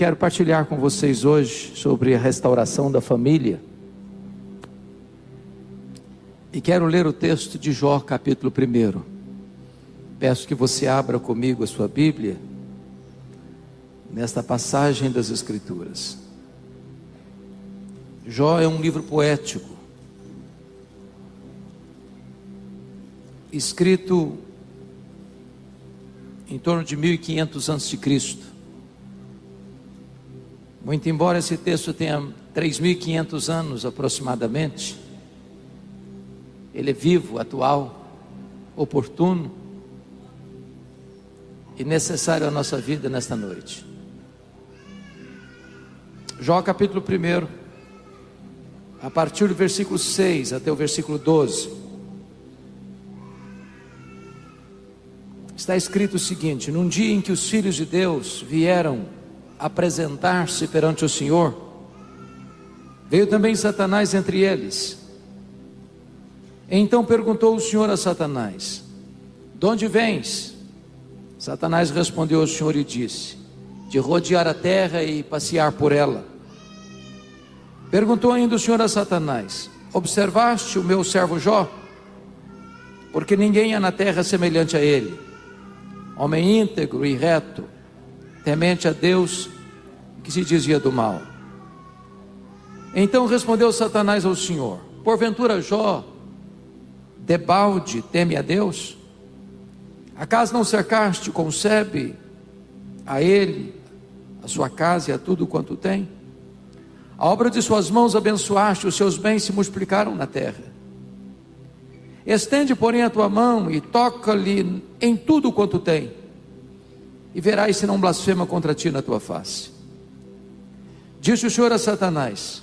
Quero partilhar com vocês hoje sobre a restauração da família. E quero ler o texto de Jó, capítulo 1. Peço que você abra comigo a sua Bíblia, nesta passagem das Escrituras. Jó é um livro poético, escrito em torno de 1500 a.C. Muito embora esse texto tenha 3.500 anos aproximadamente, ele é vivo, atual, oportuno e necessário à nossa vida nesta noite. Jó capítulo 1, a partir do versículo 6 até o versículo 12, está escrito o seguinte: num dia em que os filhos de Deus vieram apresentar-se perante o Senhor, veio também Satanás entre eles. Então perguntou o Senhor a Satanás: de onde vens? Satanás respondeu ao Senhor e disse: de rodear a terra e passear por ela. Perguntou ainda o Senhor a Satanás: observaste o meu servo Jó? Porque ninguém há na terra semelhante a ele, homem íntegro e reto, temente a Deus, que se desvia do mal. Então respondeu Satanás ao Senhor: porventura Jó debalde teme a Deus? Acaso não cercaste com sebe a ele, a sua casa e a tudo quanto tem? A obra de suas mãos abençoaste, os seus bens se multiplicaram na terra. Estende, porém, a tua mão e toca-lhe em tudo quanto tem, e verás se não blasfema contra ti na tua face. Disse o Senhor a Satanás: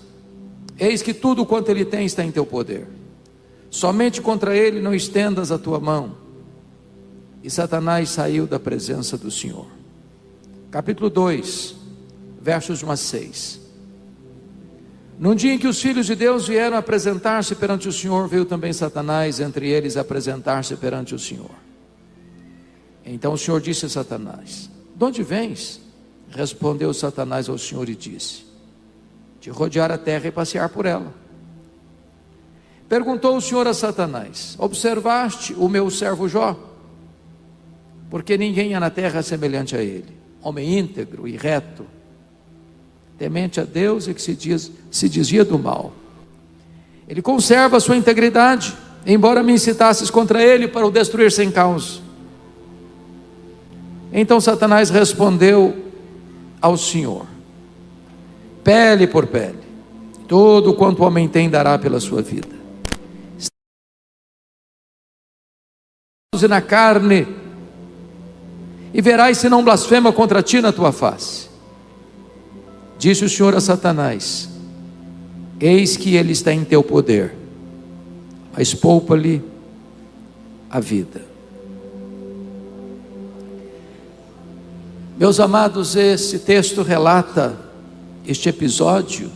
eis que tudo quanto ele tem está em teu poder, somente contra ele não estendas a tua mão. E Satanás saiu da presença do Senhor. Capítulo 2, versos 1 a 6. Num dia em que os filhos de Deus vieram apresentar-se perante o Senhor, veio também Satanás entre eles apresentar-se perante o Senhor. Então o Senhor disse a Satanás: de onde vens? Respondeu Satanás ao Senhor e disse: de rodear a terra e passear por ela. Perguntou o Senhor a Satanás: observaste o meu servo Jó? Porque ninguém há na terra semelhante a ele, homem íntegro e reto, temente a Deus e que se desvia do mal. Ele conserva a sua integridade, embora me incitasses contra ele para o destruir sem causa. Então Satanás respondeu ao Senhor: pele por pele, todo quanto o homem tem dará pela sua vida. E na carne, e verás se não blasfema contra ti na tua face. Disse o Senhor a Satanás: eis que ele está em teu poder, mas poupa-lhe a vida. Meus amados, esse texto relata este episódio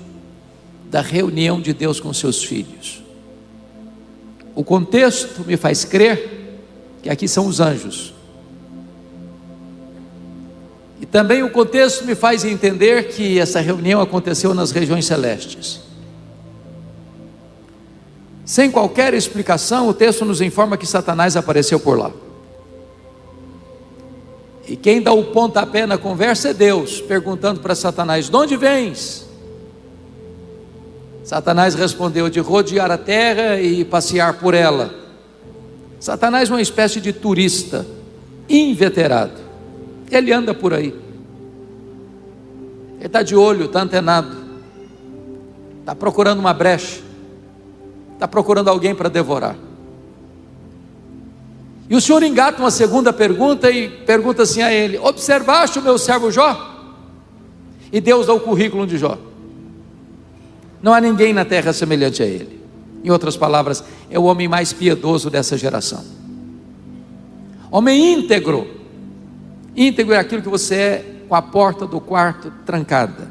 da reunião de Deus com seus filhos. O contexto me faz crer que aqui são os anjos. E também o contexto me faz entender que essa reunião aconteceu nas regiões celestes. Sem qualquer explicação, o texto nos informa que Satanás apareceu por lá. E quem dá o pontapé na conversa é Deus, perguntando para Satanás: de onde vens? Satanás respondeu: de rodear a terra e passear por ela. Satanás é uma espécie de turista inveterado. Ele anda por aí, ele está de olho, está antenado, está procurando uma brecha, está procurando alguém para devorar. E o Senhor engata uma segunda pergunta e pergunta assim a ele: observaste o meu servo Jó? E Deus dá o currículo de Jó. Não há ninguém na terra semelhante a ele. Em outras palavras, é o homem mais piedoso dessa geração. Homem íntegro. Íntegro é aquilo que você é com a porta do quarto trancada,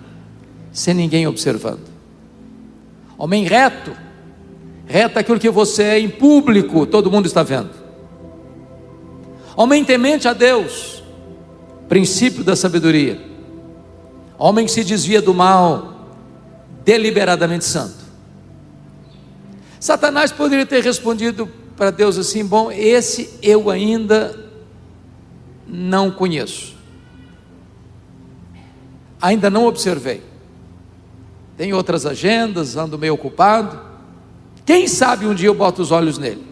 sem ninguém observando. Homem reto. Reto é aquilo que você é em público, todo mundo está vendo. Homem temente a Deus, princípio da sabedoria. Homem que se desvia do mal, deliberadamente santo. Satanás poderia ter respondido para Deus assim: bom, esse eu ainda não conheço, ainda não observei, tenho outras agendas, ando meio ocupado, quem sabe um dia eu boto os olhos nele.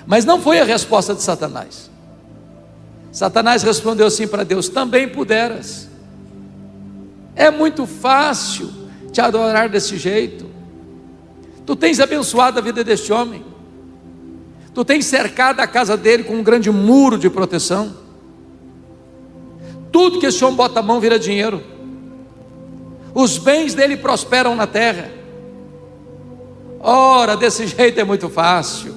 Mas não foi a resposta de Satanás. Satanás respondeu assim para Deus: também puderas. É muito fácil te adorar desse jeito. Tu tens abençoado a vida deste homem, tu tens cercado a casa dele com um grande muro de proteção. Tudo que esse homem bota a mão vira dinheiro. Os bens dele prosperam na terra. Ora, desse jeito é muito fácil.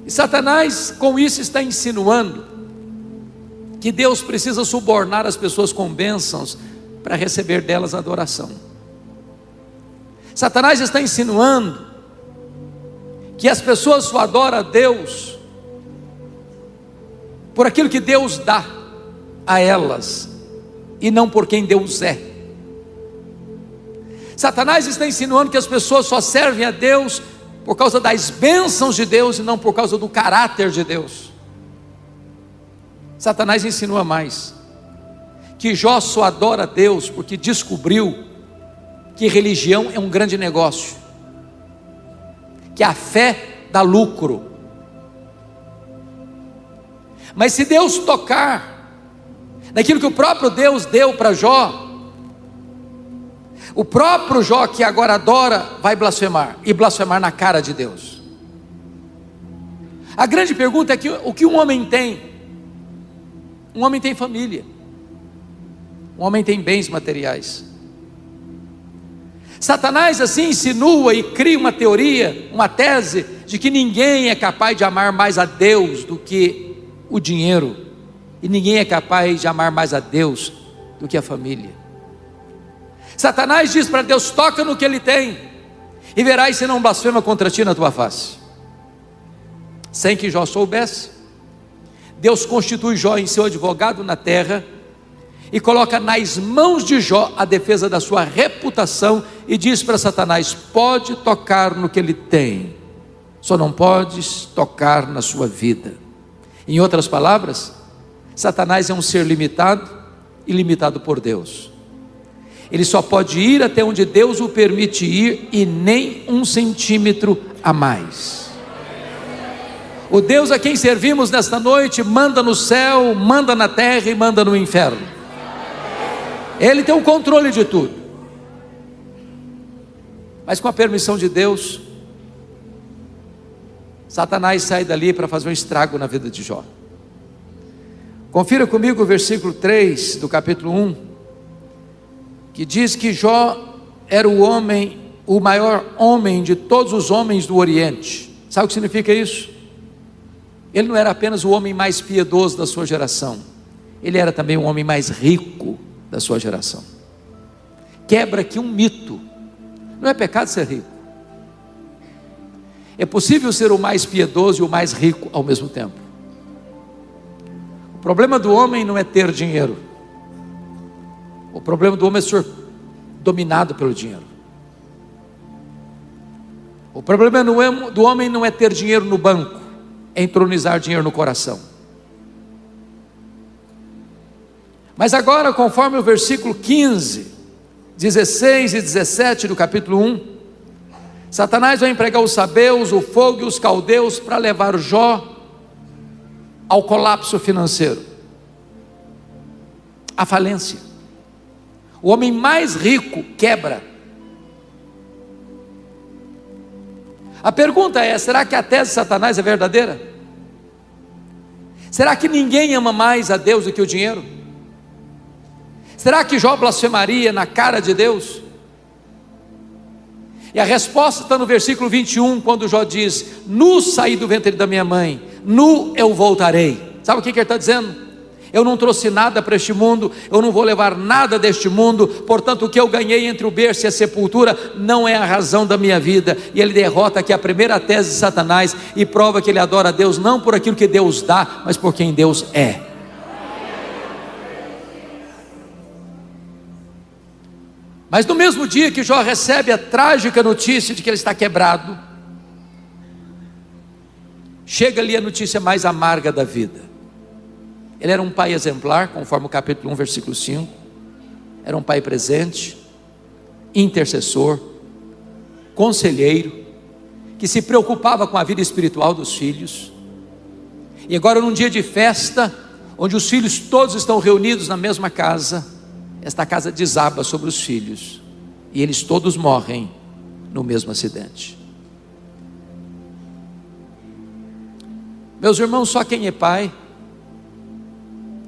E Satanás com isso está insinuando que Deus precisa subornar as pessoas com bênçãos para receber delas adoração. Satanás está insinuando que as pessoas só adoram a Deus por aquilo que Deus dá a elas e não por quem Deus é. Satanás está insinuando que as pessoas só servem a Deus por causa das bênçãos de Deus e não por causa do caráter de Deus. Satanás insinua mais, que Jó só adora a Deus porque descobriu que religião é um grande negócio, que a fé dá lucro. Mas se Deus tocar naquilo que o próprio Deus deu para Jó, o próprio Jó que agora adora vai blasfemar, e blasfemar na cara de Deus. A grande pergunta é que o que um homem tem? Um homem tem família, um homem tem bens materiais. Satanás assim insinua e cria uma teoria, uma tese de que ninguém é capaz de amar mais a Deus do que o dinheiro, e ninguém é capaz de amar mais a Deus do que a família. Satanás diz para Deus: toca no que ele tem, e verás se não blasfema contra ti na tua face. Sem que Jó soubesse, Deus constitui Jó em seu advogado na terra, e coloca nas mãos de Jó a defesa da sua reputação, e diz para Satanás: pode tocar no que ele tem, só não podes tocar na sua vida. Em outras palavras, Satanás é um ser limitado e limitado por Deus. Ele só pode ir até onde Deus o permite ir, e nem 1 centímetro a mais. O Deus a quem servimos nesta noite manda no céu, manda na terra e manda no inferno. Ele tem o controle de tudo. Mas com a permissão de Deus, Satanás sai dali para fazer um estrago na vida de Jó. Confira comigo o versículo 3 do capítulo 1, que diz que Jó era o maior homem de todos os homens do Oriente. Sabe o que significa isso? Ele não era apenas o homem mais piedoso da sua geração, ele era também o homem mais rico da sua geração. Quebra aqui um mito: não é pecado ser rico. É possível ser o mais piedoso e o mais rico ao mesmo tempo. O problema do homem não é ter dinheiro, o problema do homem é ser dominado pelo dinheiro. O problema do homem não é ter dinheiro no banco, é entronizar dinheiro no coração. Mas agora, conforme o versículo 15, 16 e 17 do capítulo 1, Satanás vai empregar os sabeus, o fogo e os caldeus para levar Jó ao colapso financeiro, à falência. O homem mais rico quebra. A pergunta é: será que a tese de Satanás é verdadeira? Será que ninguém ama mais a Deus do que o dinheiro? Será que Jó blasfemaria na cara de Deus? E a resposta está no versículo 21, quando Jó diz: nu saí do ventre da minha mãe, nu eu voltarei. Sabe o que ele está dizendo? Eu não trouxe nada para este mundo, eu não vou levar nada deste mundo, portanto o que eu ganhei entre o berço e a sepultura não é a razão da minha vida. E ele derrota aqui a primeira tese de Satanás e prova que ele adora a Deus não por aquilo que Deus dá, mas por quem Deus é. Mas no mesmo dia que Jó recebe a trágica notícia de que ele está quebrado, chega ali a notícia mais amarga da vida. Ele era um pai exemplar, conforme o capítulo 1, versículo 5. Era um pai presente, intercessor, conselheiro, que se preocupava com a vida espiritual dos filhos. E agora, num dia de festa, onde os filhos todos estão reunidos na mesma casa, esta casa desaba sobre os filhos, e eles todos morrem no mesmo acidente. Meus irmãos, só quem é pai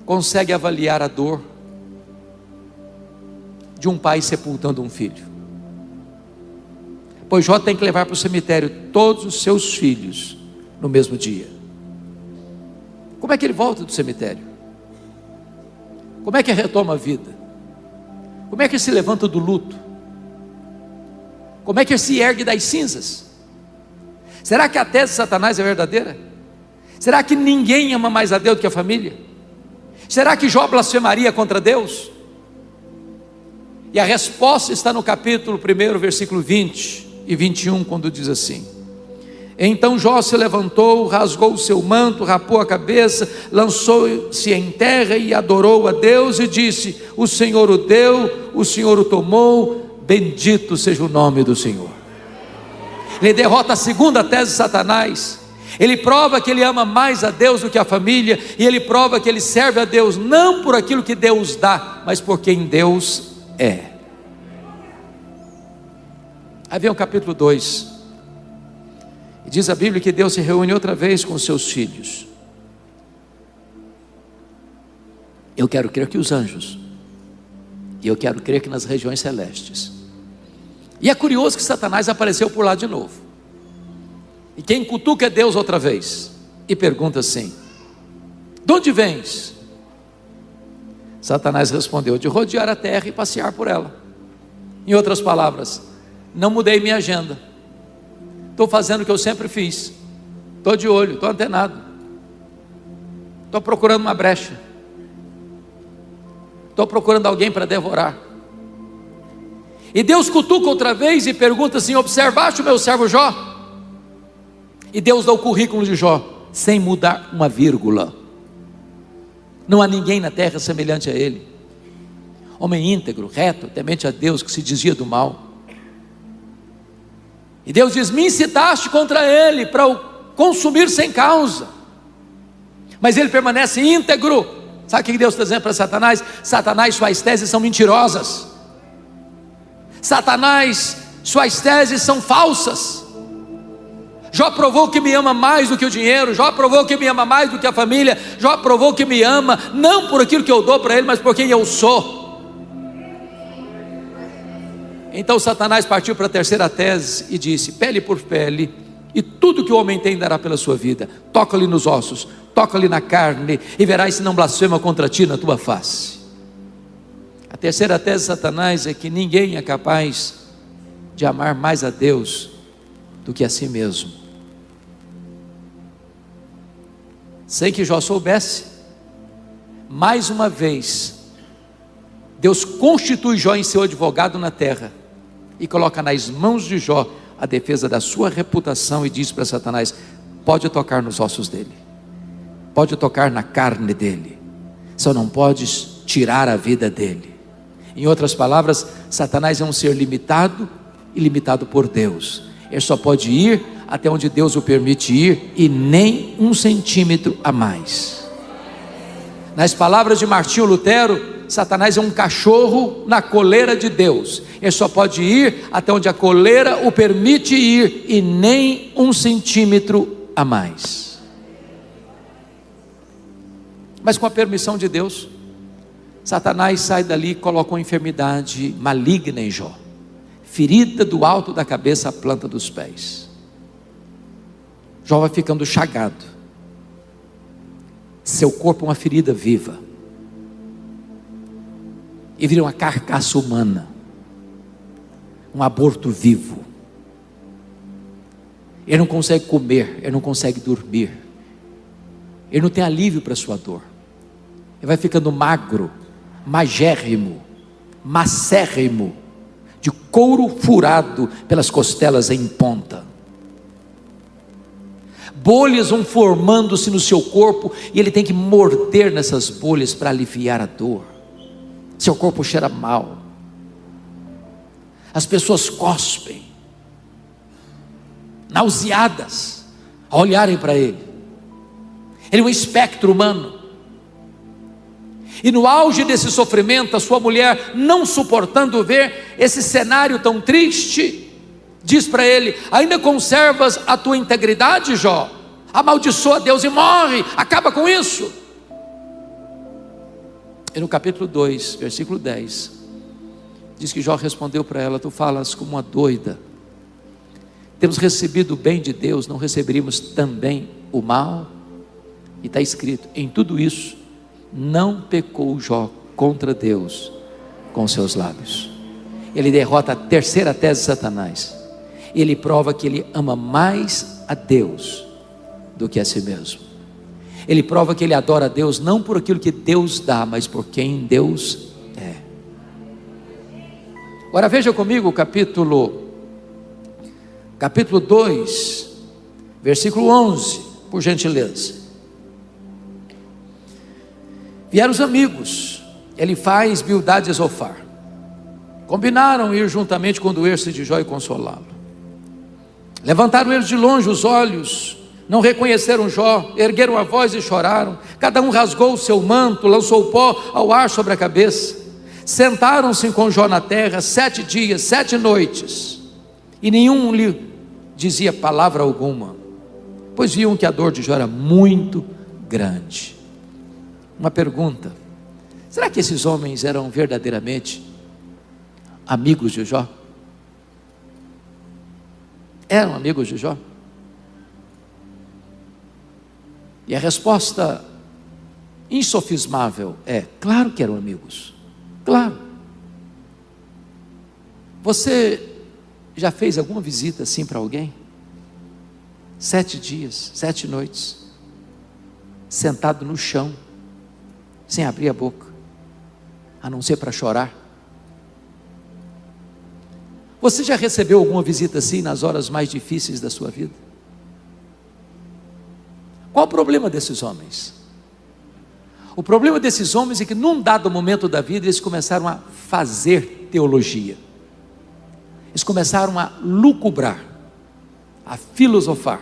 consegue avaliar a dor de um pai sepultando um filho. Pois Jó tem que levar para o cemitério todos os seus filhos no mesmo dia. Como é que ele volta do cemitério? Como é que retoma a vida? Como é que ele se levanta do luto? Como é que ele se ergue das cinzas? Será que a tese de Satanás é verdadeira? Será que ninguém ama mais a Deus do que a família? Será que Jó blasfemaria contra Deus? E a resposta está no capítulo 1, versículo 20 e 21, quando diz assim: então Jó se levantou, rasgou o seu manto, rapou a cabeça, lançou-se em terra e adorou a Deus e disse: o Senhor o deu, o Senhor o tomou, bendito seja o nome do Senhor. Ele derrota a segunda tese de Satanás. Ele prova que ele ama mais a Deus do que a família, e ele prova que ele serve a Deus não por aquilo que Deus dá, mas por quem Deus é. Aí vem o capítulo 2, e diz a Bíblia que Deus se reúne outra vez com os seus filhos. Eu quero crer que os anjos, e eu quero crer que nas regiões celestes. E é curioso que Satanás apareceu por lá de novo. E quem cutuca é Deus outra vez, e pergunta assim: de onde vens? Satanás respondeu: de rodear a terra e passear por ela. Em outras palavras, não mudei minha agenda, estou fazendo o que eu sempre fiz, estou de olho, estou antenado, estou procurando uma brecha, estou procurando alguém para devorar. E Deus cutuca outra vez e pergunta assim: observaste o meu servo Jó? E Deus dá o currículo de Jó, sem mudar uma vírgula. Não há ninguém na terra semelhante a ele. Homem íntegro, reto, temente a Deus, que se desvia do mal. E Deus diz: me incitaste contra ele para o consumir sem causa, mas ele permanece íntegro. Sabe o que Deus está dizendo para Satanás? Satanás, suas teses são mentirosas. Satanás, suas teses são falsas. Jó provou que me ama mais do que o dinheiro. Jó provou que me ama mais do que a família. Jó provou que me ama, não por aquilo que eu dou para ele, mas por quem eu sou. Então Satanás partiu para a terceira tese e disse: pele por pele, e tudo que o homem tem dará pela sua vida. Toca-lhe nos ossos, toca-lhe na carne, e verás se não blasfema contra ti na tua face. A terceira tese de Satanás é que ninguém é capaz de amar mais a Deus do que a si mesmo. Sem que Jó soubesse, mais uma vez, Deus constitui Jó em seu advogado na terra, e coloca nas mãos de Jó a defesa da sua reputação, e diz para Satanás: pode tocar nos ossos dele, pode tocar na carne dele, só não podes tirar a vida dele. Em outras palavras, Satanás é um ser limitado e limitado por Deus. Ele só pode ir até onde Deus o permite ir, e nem 1 centímetro a mais. Nas palavras de Martinho Lutero, Satanás é um cachorro na coleira de Deus. Ele só pode ir até onde a coleira o permite ir, e nem 1 centímetro a mais. Mas com a permissão de Deus, Satanás sai dali e coloca uma enfermidade maligna em Jó, ferida do alto da cabeça à planta dos pés. Jó vai ficando chagado, seu corpo é uma ferida viva, e vira uma carcaça humana, um aborto vivo. Ele não consegue comer, ele não consegue dormir, ele não tem alívio para a sua dor. Ele vai ficando magro, magérrimo, macérrimo, de couro furado pelas costelas em ponta. Bolhas vão formando-se no seu corpo e ele tem que morder nessas bolhas para aliviar a dor. Seu corpo cheira mal. As pessoas cospem, nauseadas, a olharem para ele. Ele é um espectro humano. E no auge desse sofrimento, a sua mulher, não suportando ver esse cenário tão triste, diz para ele: ainda conservas a tua integridade, Jó? Amaldiçoa Deus e morre, acaba com isso. E no capítulo 2, versículo 10, diz que Jó respondeu para ela: tu falas como uma doida. Temos recebido o bem de Deus, não receberíamos também o mal? E está escrito: em tudo isso não pecou Jó contra Deus com seus lábios. Ele derrota a terceira tese de Satanás. Ele prova que ele ama mais a Deus do que a si mesmo. Ele prova que ele adora a Deus não por aquilo que Deus dá, mas por quem Deus é. Agora veja comigo o capítulo 2, versículo 11, por gentileza. Vieram os amigos, Elifaz, Bildade e Zofar. Combinaram ir juntamente condoer-se de Jó e consolá-lo. Levantaram eles de longe os olhos, não reconheceram Jó, ergueram a voz e choraram. Cada um rasgou o seu manto, lançou pó ao ar sobre a cabeça. Sentaram-se com Jó na terra 7 dias, 7 noites, e nenhum lhe dizia palavra alguma, pois viam que a dor de Jó era muito grande. Uma pergunta: será que esses homens eram verdadeiramente amigos de Jó? Eram amigos de Jó? E a resposta insofismável é: claro que eram amigos, claro. Você já fez alguma visita assim para alguém? 7 dias, 7 noites, sentado no chão, sem abrir a boca, a não ser para chorar? Você já recebeu alguma visita assim nas horas mais difíceis da sua vida? Qual o problema desses homens? O problema desses homens é que num dado momento da vida eles começaram a fazer teologia. Eles começaram a lucubrar, a filosofar,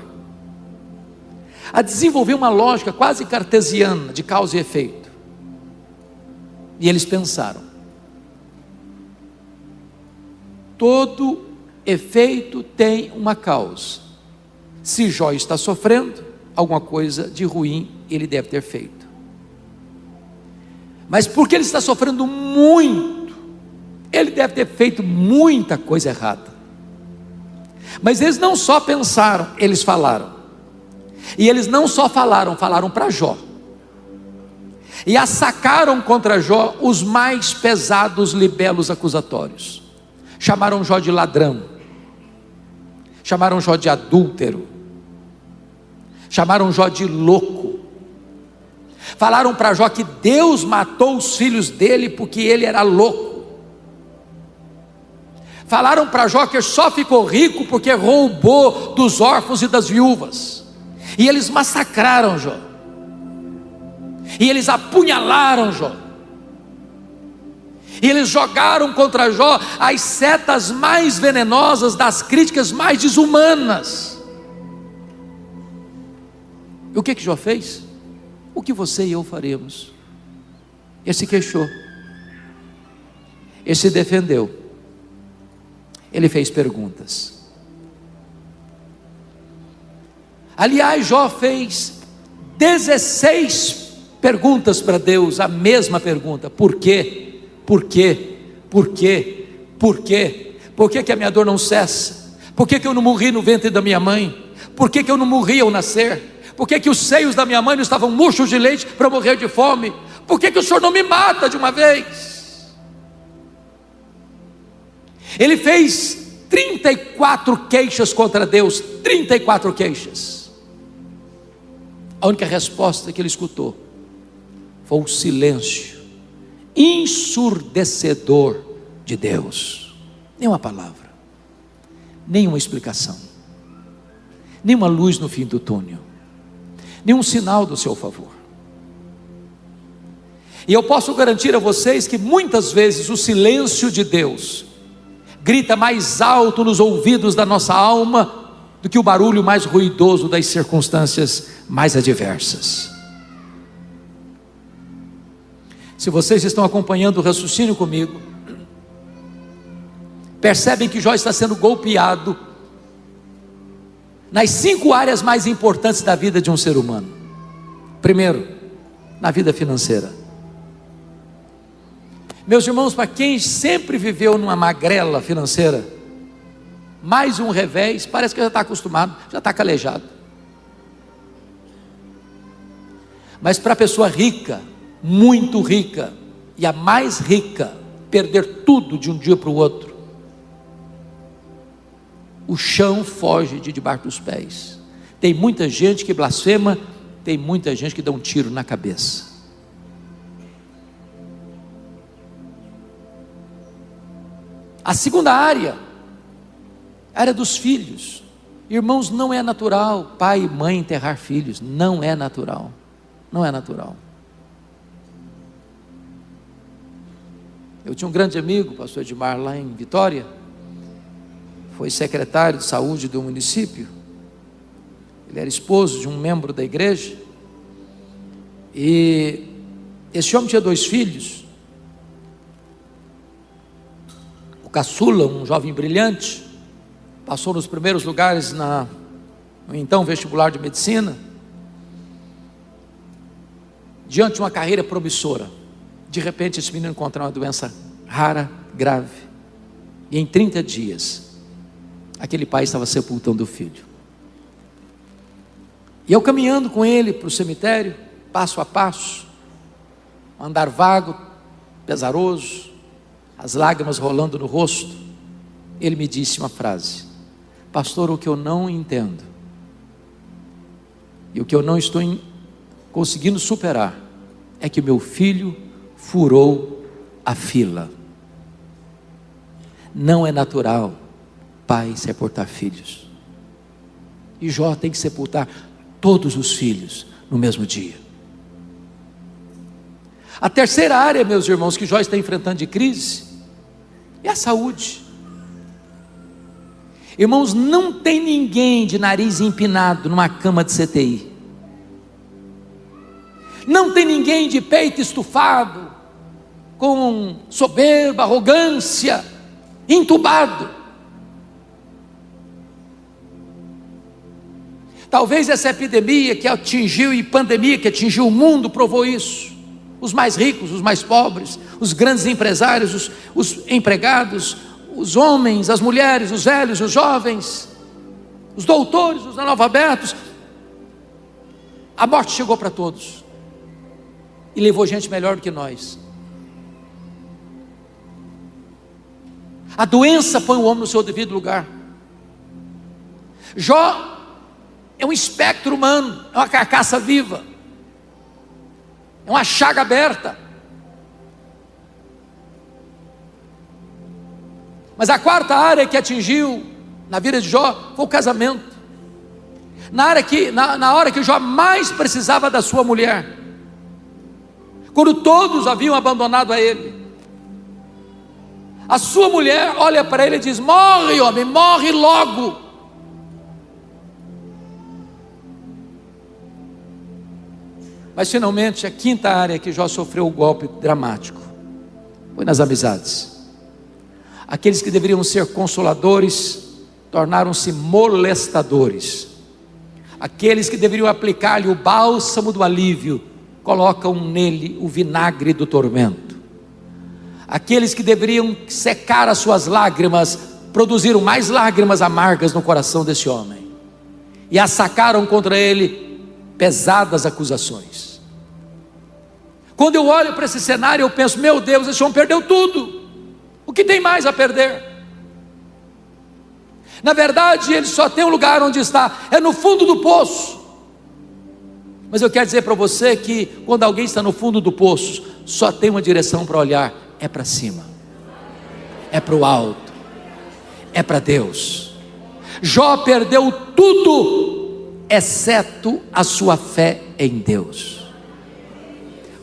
a desenvolver uma lógica quase cartesiana de causa e efeito. E eles pensaram: todo efeito tem uma causa. Se Jó está sofrendo, alguma coisa de ruim ele deve ter feito. Mas porque ele está sofrendo muito, ele deve ter feito muita coisa errada. Mas eles não só pensaram, eles falaram. E eles não só falaram, falaram para Jó. E assacaram contra Jó os mais pesados libelos acusatórios. Chamaram Jó de ladrão, chamaram Jó de adúltero, chamaram Jó de louco. Falaram para Jó que Deus matou os filhos dele porque ele era louco. Falaram para Jó que só ficou rico porque roubou dos órfãos e das viúvas. E eles massacraram Jó. E eles apunhalaram Jó. E eles jogaram contra Jó as setas mais venenosas das críticas mais desumanas. E o que Jó fez? O que você e eu faremos? Ele se queixou, ele se defendeu, ele fez perguntas. Aliás, Jó fez 16 perguntas para Deus, a mesma pergunta: por quê? Por quê? Por quê? Por quê? Por que a minha dor não cessa? Por que eu não morri no ventre da minha mãe? Por que eu não morri ao nascer? Por que os seios da minha mãe não estavam murchos de leite para eu morrer de fome? Por que o Senhor não me mata de uma vez? Ele fez 34 queixas contra Deus, 34 queixas. A única resposta que ele escutou foi o silêncio ensurdecedor de Deus. nenhuma palavra, nenhuma explicação, nenhuma luz no fim do túnel, nenhum sinal do seu favor. E eu posso garantir a vocês que muitas vezes o silêncio de Deus grita mais alto nos ouvidos da nossa alma do que o barulho mais ruidoso das circunstâncias mais adversas. Se vocês estão acompanhando o raciocínio comigo, percebem que Jó está sendo golpeado nas 5 áreas mais importantes da vida de um ser humano. Primeiro, na vida financeira. Meus irmãos, para quem sempre viveu numa magrela financeira, mais um revés, parece que já está acostumado, já está calejado. Mas para a pessoa rica, muito rica, e a mais rica, perder tudo de um dia para o outro, o chão foge de debaixo dos pés. Tem muita gente que blasfema, tem muita gente que dá um tiro na cabeça. A segunda área, a área dos filhos. Irmãos, não é natural pai e mãe enterrar filhos, não é natural, não é natural. Eu tinha um grande amigo, o pastor Edmar, lá em Vitória, foi secretário de saúde do município, ele era esposo de um membro da igreja, e esse homem tinha 2 filhos, o caçula, um jovem brilhante, passou nos primeiros lugares no então vestibular de medicina, diante de uma carreira promissora. De repente esse menino encontrou uma doença rara, grave, e em 30 dias aquele pai estava sepultando o filho. E eu caminhando com ele para o cemitério, passo a passo, um andar vago, pesaroso, as lágrimas rolando no rosto, ele me disse uma frase: pastor, o que eu não entendo e o que eu não estou conseguindo superar é que meu filho furou a fila. Não é natural pai sepultar filhos, e Jó tem que sepultar todos os filhos no mesmo dia. A terceira área, meus irmãos, que Jó está enfrentando de crise é a saúde. Irmãos, não tem ninguém de nariz empinado numa cama de CTI, não tem ninguém de peito estufado, com soberba, arrogância, entubado. Talvez essa epidemia que atingiu, e pandemia que atingiu o mundo, provou isso. Os mais ricos, os mais pobres, os grandes empresários, os empregados, os homens, as mulheres, os velhos, os jovens, os doutores, os analfabetos. A morte chegou para todos e levou gente melhor do que nós. A doença põe o homem no seu devido lugar. Jó é um espectro humano, é uma carcaça viva, é uma chaga aberta. Mas a quarta área que atingiu na vida de Jó foi o casamento. Na hora que Jó mais precisava da sua mulher, quando todos haviam abandonado a ele, a sua mulher olha para ele e diz: morre, homem, morre logo. Mas finalmente a quinta área que Jó sofreu o golpe dramático foi nas amizades. Aqueles que deveriam ser consoladores tornaram-se molestadores. Aqueles que deveriam aplicar-lhe o bálsamo do alívio colocam nele o vinagre do tormento. Aqueles que deveriam secar as suas lágrimas produziram mais lágrimas amargas no coração desse homem e assacaram contra ele pesadas acusações. Quando eu olho para esse cenário, eu penso: meu Deus, esse homem perdeu tudo. O que tem mais a perder? Na verdade, ele só tem um lugar onde está, é no fundo do poço. Mas eu quero dizer para você que quando alguém está no fundo do poço, só tem uma direção para olhar: é para cima, é para o alto, é para Deus. Jó perdeu tudo, exceto a sua fé em Deus,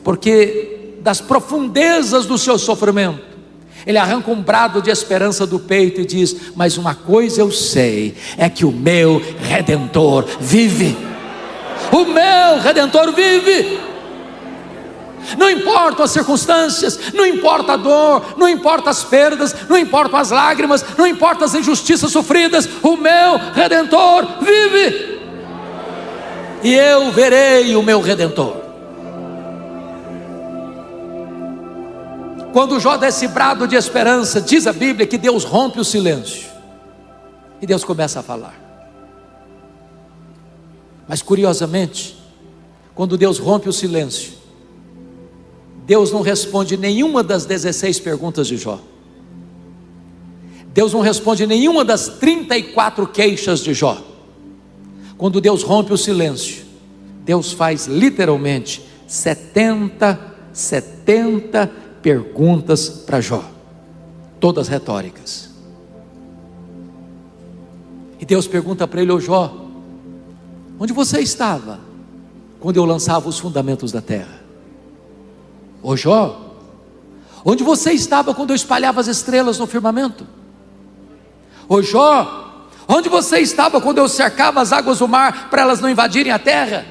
porque das profundezas do seu sofrimento, ele arranca um brado de esperança do peito e diz: mas uma coisa eu sei, é que o meu Redentor vive. O meu Redentor vive. Não importam as circunstâncias, não importa a dor, não importa as perdas, não importam as lágrimas, não importam as injustiças sofridas, o meu Redentor vive. E eu verei o meu Redentor. Quando Jó dá esse brado de esperança, diz a Bíblia que Deus rompe o silêncio, e Deus começa a falar. Mas curiosamente, quando Deus rompe o silêncio, Deus não responde nenhuma das 16 perguntas de Jó. Deus não responde nenhuma das 34 queixas de Jó. Quando Deus rompe o silêncio, Deus faz literalmente 70 perguntas para Jó, todas retóricas. E Deus pergunta para ele: ô Jó, onde você estava quando eu lançava os fundamentos da terra? Ô Jó, onde você estava quando eu espalhava as estrelas no firmamento? Ô Jó, onde você estava quando eu cercava as águas do mar para elas não invadirem a terra?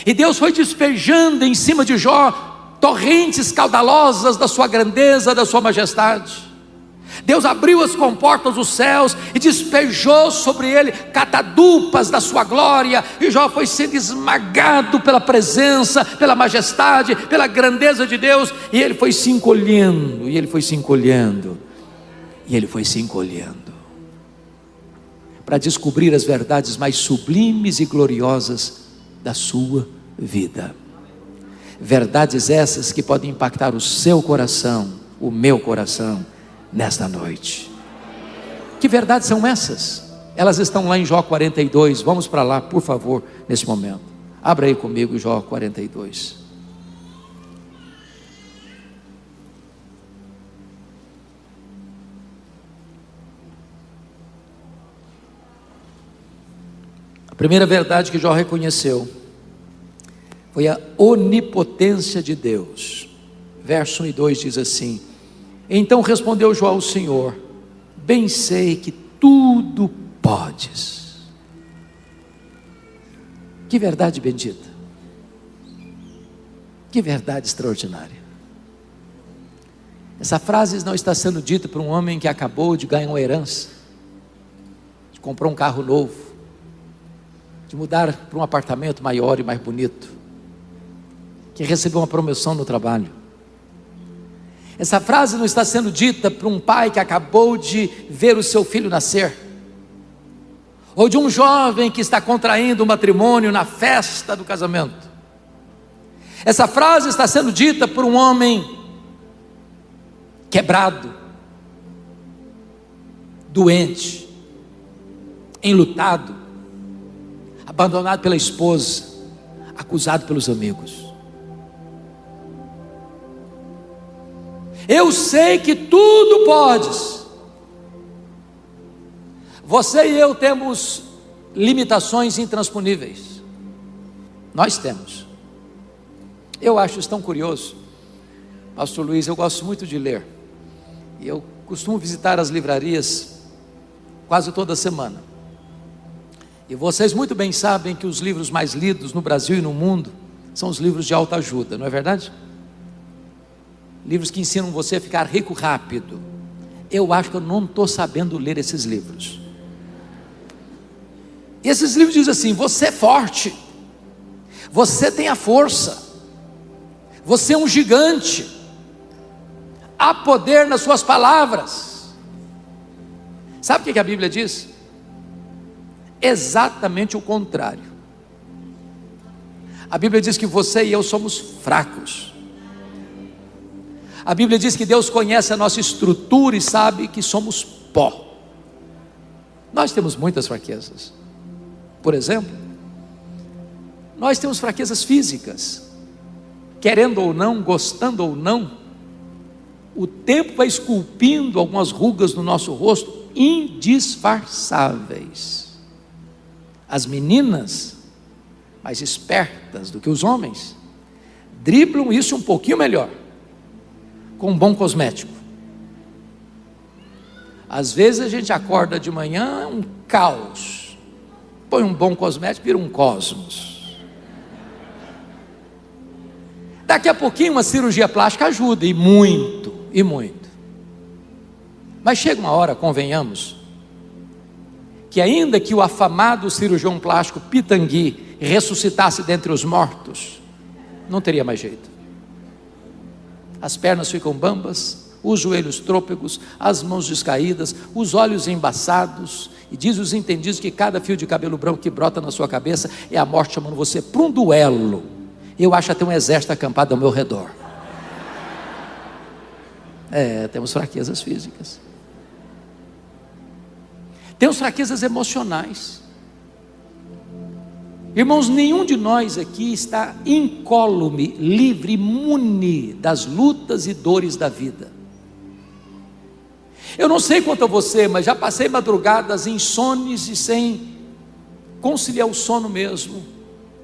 E Deus foi despejando em cima de Jó torrentes caudalosas da sua grandeza, da sua majestade. Deus abriu as comportas dos céus e despejou sobre ele catadupas da sua glória, e Jó foi sendo esmagado pela presença, pela majestade, pela grandeza de Deus, e ele foi se encolhendo, e ele foi se encolhendo, e ele foi se encolhendo, para descobrir as verdades mais sublimes e gloriosas da sua vida. Verdades essas que podem impactar o seu coração, o meu coração, nesta noite. Que verdades são essas? Elas estão lá em Jó 42, vamos para lá por favor, nesse momento. Abra aí comigo Jó 42. A primeira verdade que Jó reconheceu foi a onipotência de Deus. Verso 1 e 2 diz assim: então respondeu Jó ao Senhor: bem sei que tudo podes. Que verdade bendita, que verdade extraordinária. Essa frase não está sendo dita para um homem que acabou de ganhar uma herança, de comprar um carro novo, de mudar para um apartamento maior e mais bonito, que recebeu uma promoção no trabalho. Essa frase não está sendo dita para um pai que acabou de ver o seu filho nascer, ou de um jovem que está contraindo um matrimônio na festa do casamento. Essa frase está sendo dita por um homem quebrado, doente, enlutado, abandonado pela esposa, acusado pelos amigos. Eu sei que tudo podes. Você e eu temos limitações intransponíveis. Nós temos. Eu acho isso tão curioso, Pastor Luiz. Eu gosto muito de ler, e eu costumo visitar as livrarias quase toda semana. E vocês muito bem sabem que os livros mais lidos no Brasil e no mundo são os livros de autoajuda, não é verdade? Livros que ensinam você a ficar rico rápido. Eu acho que eu não estou sabendo ler esses livros. E esses livros dizem assim: você é forte, você tem a força, você é um gigante, há poder nas suas palavras. Sabe o que a Bíblia diz? Exatamente o contrário. A Bíblia diz que você e eu somos fracos. A Bíblia diz que Deus conhece a nossa estrutura e sabe que somos pó. Nós temos muitas fraquezas. Por exemplo, nós temos fraquezas físicas. Querendo ou não, gostando ou não, o tempo vai esculpindo algumas rugas no nosso rosto, indisfarçáveis. As meninas, mais espertas do que os homens, driblam isso um pouquinho melhor, com um bom cosmético. Às vezes a gente acorda de manhã, é um caos, põe um bom cosmético, vira um cosmos. Daqui a pouquinho uma cirurgia plástica ajuda, e muito, e muito. Mas chega uma hora, convenhamos, que ainda que o afamado cirurgião plástico Pitangui ressuscitasse dentre os mortos, não teria mais jeito. As pernas ficam bambas, os joelhos trôpegos, as mãos descaídas, os olhos embaçados, e diz os entendidos que cada fio de cabelo branco que brota na sua cabeça é a morte chamando você para um duelo. Eu acho até um exército acampado ao meu redor. Temos fraquezas físicas, temos fraquezas emocionais. Irmãos, nenhum de nós aqui está incólume, livre, imune das lutas e dores da vida. Eu não sei quanto a você, mas já passei madrugadas insones e sem conciliar o sono mesmo,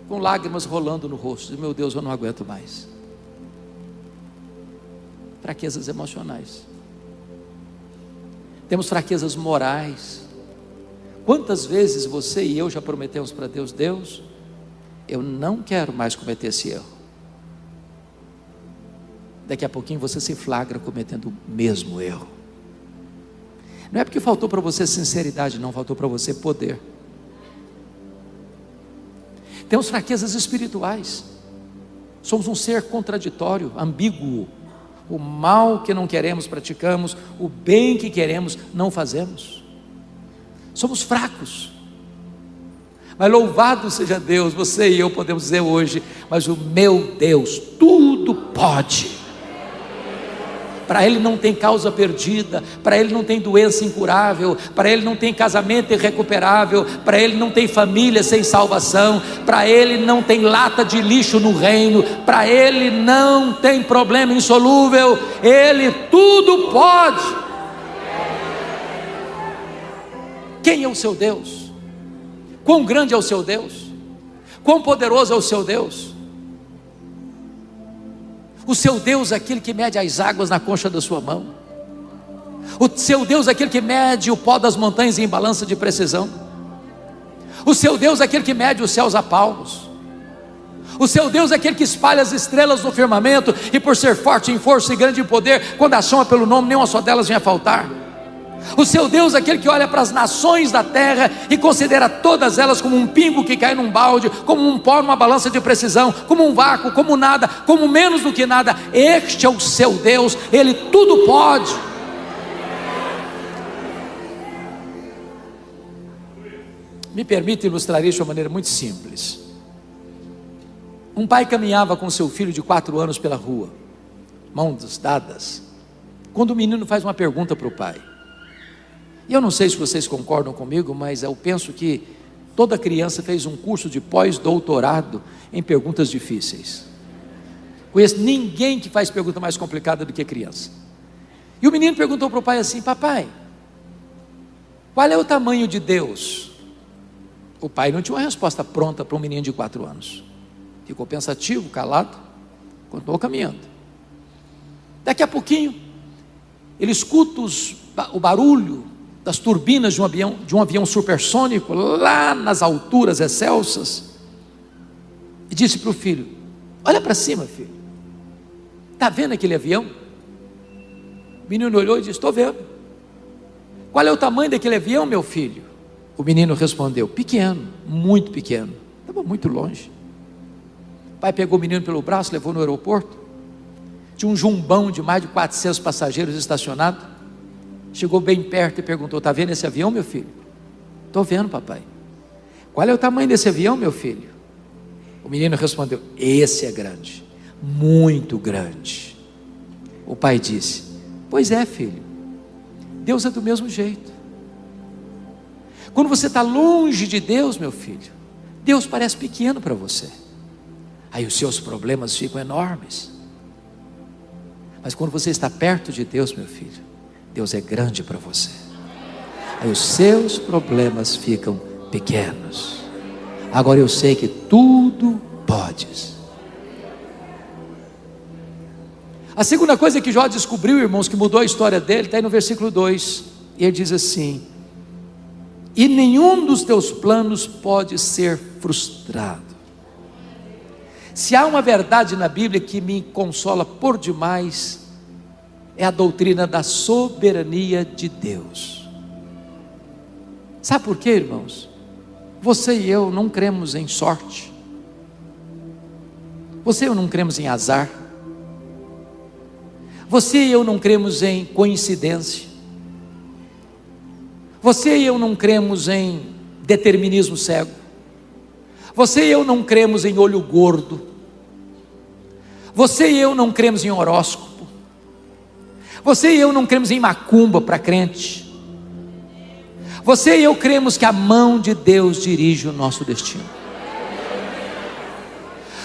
com lágrimas rolando no rosto. Meu Deus, eu não aguento mais. Fraquezas emocionais. Temos fraquezas morais. Quantas vezes você e eu já prometemos para Deus: Deus, eu não quero mais cometer esse erro. Daqui a pouquinho você se flagra cometendo o mesmo erro. Não é porque faltou para você sinceridade, não, faltou para você poder. Temos fraquezas espirituais. Somos um ser contraditório, ambíguo. O mal que não queremos praticamos, o bem que queremos não fazemos. Somos fracos, mas louvado seja Deus, você e eu podemos dizer hoje: mas o meu Deus tudo pode. Para Ele não tem causa perdida, para Ele não tem doença incurável, para Ele não tem casamento irrecuperável, para Ele não tem família sem salvação, para Ele não tem lata de lixo no reino, para Ele não tem problema insolúvel, Ele tudo pode. Quem é o seu Deus? Quão grande é o seu Deus? Quão poderoso é o seu Deus? O seu Deus é aquele que mede as águas na concha da sua mão. O seu Deus é aquele que mede o pó das montanhas em balança de precisão. O seu Deus é aquele que mede os céus a palmos. O seu Deus é aquele que espalha as estrelas no firmamento, e por ser forte em força e grande em poder, quando a chama pelo nome, nenhuma só delas vem a faltar. O seu Deus é aquele que olha para as nações da terra e considera todas elas como um pingo que cai num balde, como um pó numa balança de precisão, como um vácuo, como nada, como menos do que nada. Este é o seu Deus, Ele tudo pode. Me permita ilustrar isso de uma maneira muito simples. Um pai caminhava com seu filho de 4 anos pela rua, mãos dadas, quando o menino faz uma pergunta para o pai. E eu não sei se vocês concordam comigo, mas eu penso que toda criança fez um curso de pós-doutorado em perguntas difíceis. Conheço ninguém que faz pergunta mais complicada do que criança. E o menino perguntou para o pai assim: papai, qual é o tamanho de Deus? O pai não tinha uma resposta pronta para um menino de 4 anos. Ficou pensativo, calado, continuou caminhando. Daqui a pouquinho, ele escuta o barulho das turbinas de um avião supersônico lá nas alturas excelsas, e disse para o filho: olha para cima, filho, está vendo aquele avião? O menino olhou e disse: estou vendo. Qual é o tamanho daquele avião, meu filho? O menino respondeu: pequeno, muito pequeno, estava muito longe. O pai pegou o menino pelo braço, levou no aeroporto. Tinha um jumbão de mais de 400 passageiros estacionado. Chegou bem perto e perguntou: está vendo esse avião, meu filho? Estou vendo, papai. Qual é o tamanho desse avião, meu filho? O menino respondeu: esse é grande, muito grande. O pai disse: pois é, filho, Deus é do mesmo jeito. Quando você está longe de Deus, meu filho, Deus parece pequeno para você. Aí os seus problemas ficam enormes. Mas quando você está perto de Deus, meu filho, Deus é grande para você. aí os seus problemas ficam pequenos. Agora eu sei que tudo podes. A segunda coisa que Jó descobriu, irmãos, que mudou a história dele, está aí no versículo 2, e ele diz assim: e nenhum dos teus planos pode ser frustrado. Se há uma verdade na Bíblia que me consola por demais, é a doutrina da soberania de Deus. Sabe por quê, irmãos? Você e eu não cremos em sorte. Você e eu não cremos em azar. Você e eu não cremos em coincidência. Você e eu não cremos em determinismo cego. Você e eu não cremos em olho gordo. Você e eu não cremos em horóscopo. Você e eu não cremos em macumba para crente. Você e eu cremos que a mão de Deus dirige o nosso destino.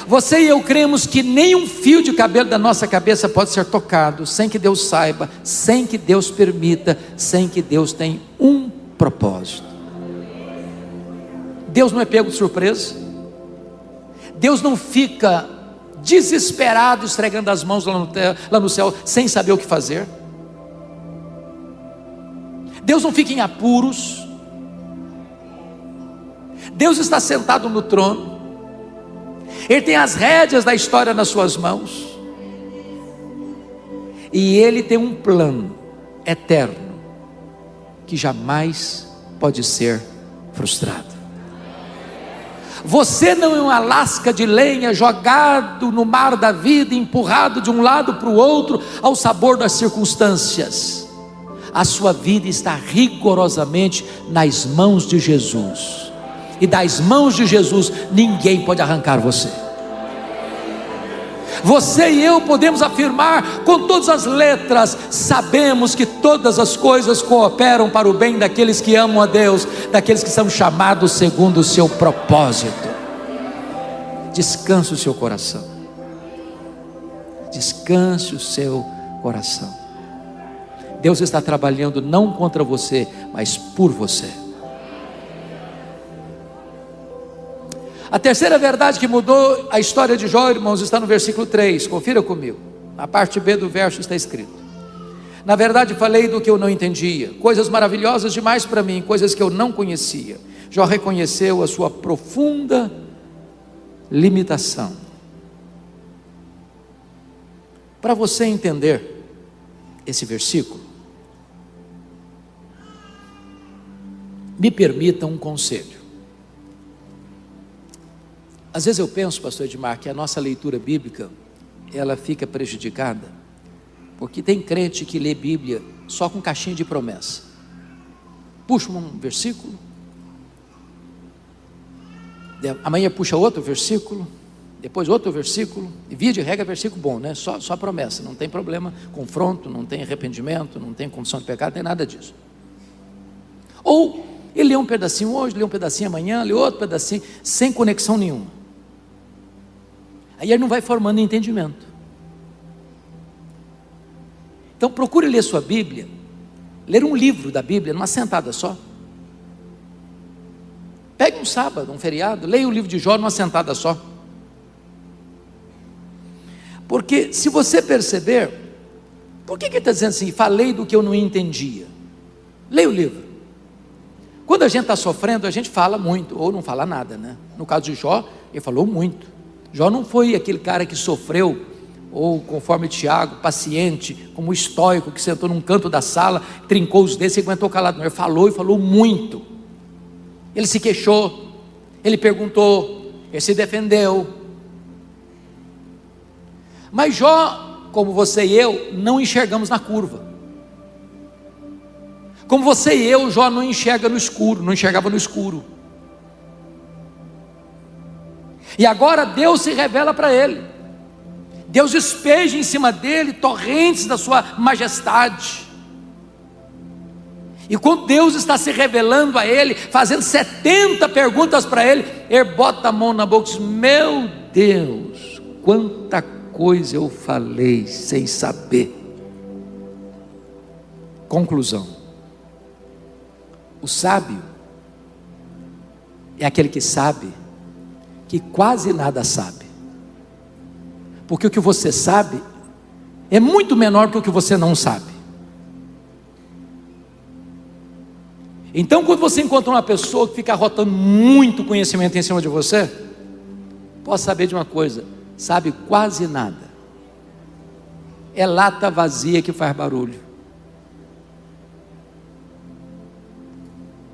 Você e eu cremos que nem um fio de cabelo da nossa cabeça pode ser tocado sem que Deus saiba, sem que Deus permita, sem que Deus tenha um propósito. Deus não é pego de surpresa. Deus não fica desesperado, esfregando as mãos lá no céu, sem saber o que fazer. Deus não fica em apuros. Deus está sentado no trono. Ele tem as rédeas da história nas suas mãos. E Ele tem um plano eterno que jamais pode ser frustrado. Você não é uma lasca de lenha jogado no mar da vida, empurrado de um lado para o outro ao sabor das circunstâncias. A sua vida está rigorosamente nas mãos de Jesus. E das mãos de Jesus ninguém pode arrancar você. Você e eu podemos afirmar com todas as letras: sabemos que todas as coisas cooperam para o bem daqueles que amam a Deus, daqueles que são chamados segundo o seu propósito. Descanse o seu coração. Descanse o seu coração. Deus está trabalhando não contra você, mas por você. A terceira verdade que mudou a história de Jó, irmãos, está no versículo 3, confira comigo. Na parte B do verso está escrito: na verdade falei do que eu não entendia, coisas maravilhosas demais para mim, coisas que eu não conhecia. Jó reconheceu a sua profunda limitação. Para você entender esse versículo, me permita um conselho. Às vezes eu penso, pastor Edmar, que a nossa leitura bíblica, ela fica prejudicada, porque tem crente que lê Bíblia só com caixinha de promessa. Puxa um versículo, amanhã puxa outro versículo, depois outro versículo, e via de regra versículo bom, né? Só promessa, não tem problema, confronto, não tem arrependimento, não tem confissão de pecado, não tem nada disso. Ou ele lê um pedacinho hoje, lê um pedacinho amanhã, lê outro pedacinho, sem conexão nenhuma. Aí ele não vai formando entendimento. Então procure ler sua Bíblia, ler um livro da Bíblia numa sentada só. Pegue um sábado, um feriado, leia o livro de Jó numa sentada só. Porque se você perceber, por que ele está dizendo assim, falei do que eu não entendia? Leia o livro. Quando a gente está sofrendo, a gente fala muito, ou não fala nada, né? No caso de Jó, ele falou muito. Jó não foi aquele cara que sofreu, ou conforme Tiago, paciente, como o estoico, que sentou num canto da sala, trincou os dedos e aguentou calado. Não, ele falou e falou muito. Ele se queixou, ele perguntou, ele se defendeu. Mas Jó, como você e eu, não enxergamos na curva. Como você e eu, Jó não enxerga no escuro, não enxergava no escuro. E agora Deus se revela para ele. Deus despeja em cima dele torrentes da sua majestade. E quando Deus está se revelando a ele, fazendo 70 perguntas para ele, ele bota a mão na boca e diz: meu Deus, quanta coisa eu falei sem saber. Conclusão: O sábio é aquele que sabe que quase nada sabe, porque o que você sabe é muito menor que o que você não sabe. Então, quando você encontra uma pessoa que fica arrotando muito conhecimento em cima de você, posso saber de uma coisa: sabe quase nada. É lata vazia que faz barulho.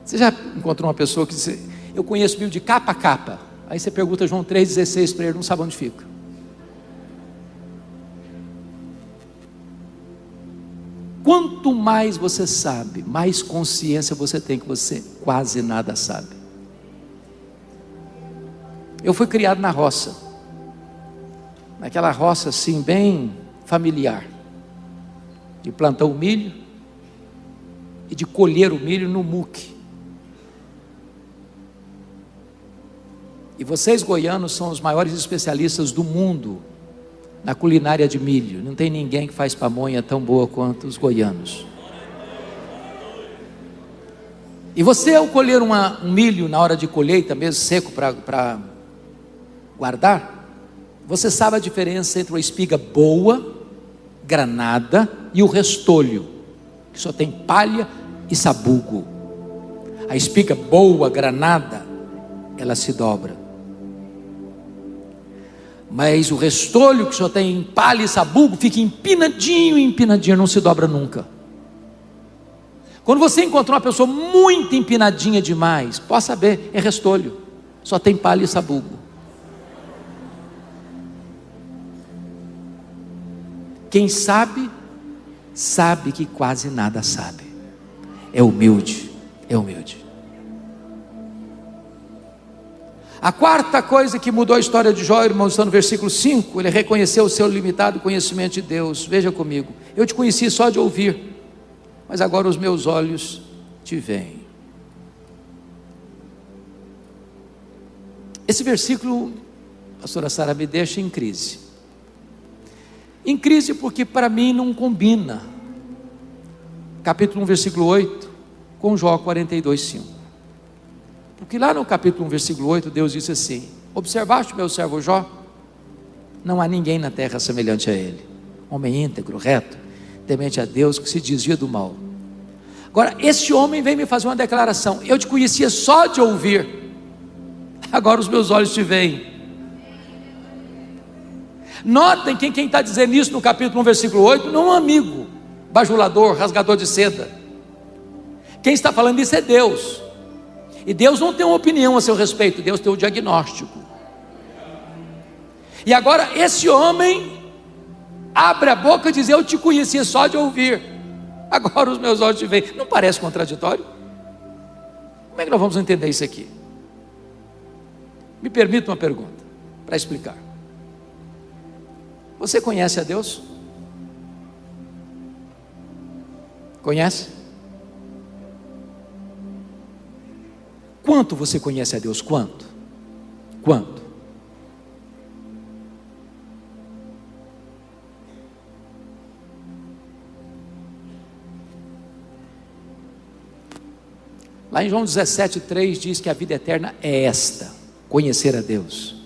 Você já encontrou uma pessoa que diz: eu conheço Bíblia de capa a capa? Aí você pergunta João 3,16 para ele, não sabe onde fica. Quanto mais você sabe, mais consciência você tem que você quase nada sabe. Eu fui criado na roça, naquela roça assim bem familiar, de plantar o milho e de colher o milho no muque. E vocês goianos são os maiores especialistas do mundo na culinária de milho. Não tem ninguém que faz pamonha tão boa quanto os goianos. E você, ao colher um milho na hora de colheita, mesmo seco para guardar, você sabe a diferença entre uma espiga boa, granada, e o restolho, que só tem palha e sabugo. A espiga boa, granada, ela se dobra. Mas o restolho, que só tem palha e sabugo, fica empinadinho, não se dobra nunca. Quando você encontrar uma pessoa muito empinadinha demais, pode saber, é restolho, só tem palha e sabugo. Quem sabe, sabe que quase nada sabe. É humilde, é humilde. A quarta coisa que mudou a história de Jó, irmãos, está no versículo 5. Ele reconheceu o seu limitado conhecimento de Deus. Veja comigo: eu te conheci só de ouvir, mas agora os meus olhos te veem. Esse versículo, pastora Sara, me deixa em crise. Em crise porque para mim não combina capítulo 1, versículo 8 com Jó 42, 5. Porque lá no capítulo 1, versículo 8, Deus disse assim: observaste o meu servo Jó? Não há ninguém na terra semelhante a ele, homem íntegro, reto, temente a Deus, que se desvia do mal. Agora, esse homem vem me fazer uma declaração: eu te conhecia só de ouvir, agora os meus olhos te veem. Notem que quem está dizendo isso no capítulo 1, versículo 8, não é um amigo bajulador, rasgador de seda. Quem está falando isso é Deus. E Deus não tem uma opinião a seu respeito, Deus tem um diagnóstico. E agora esse homem abre a boca e diz: eu te conhecia só de ouvir, agora os meus olhos te veem. Não parece contraditório? Como é que nós vamos entender isso aqui? Me permita uma pergunta para explicar. Você conhece a Deus? Conhece? Quanto você conhece a Deus? Quanto? Quanto? Lá em João 17,3 diz que a vida eterna é esta: conhecer a Deus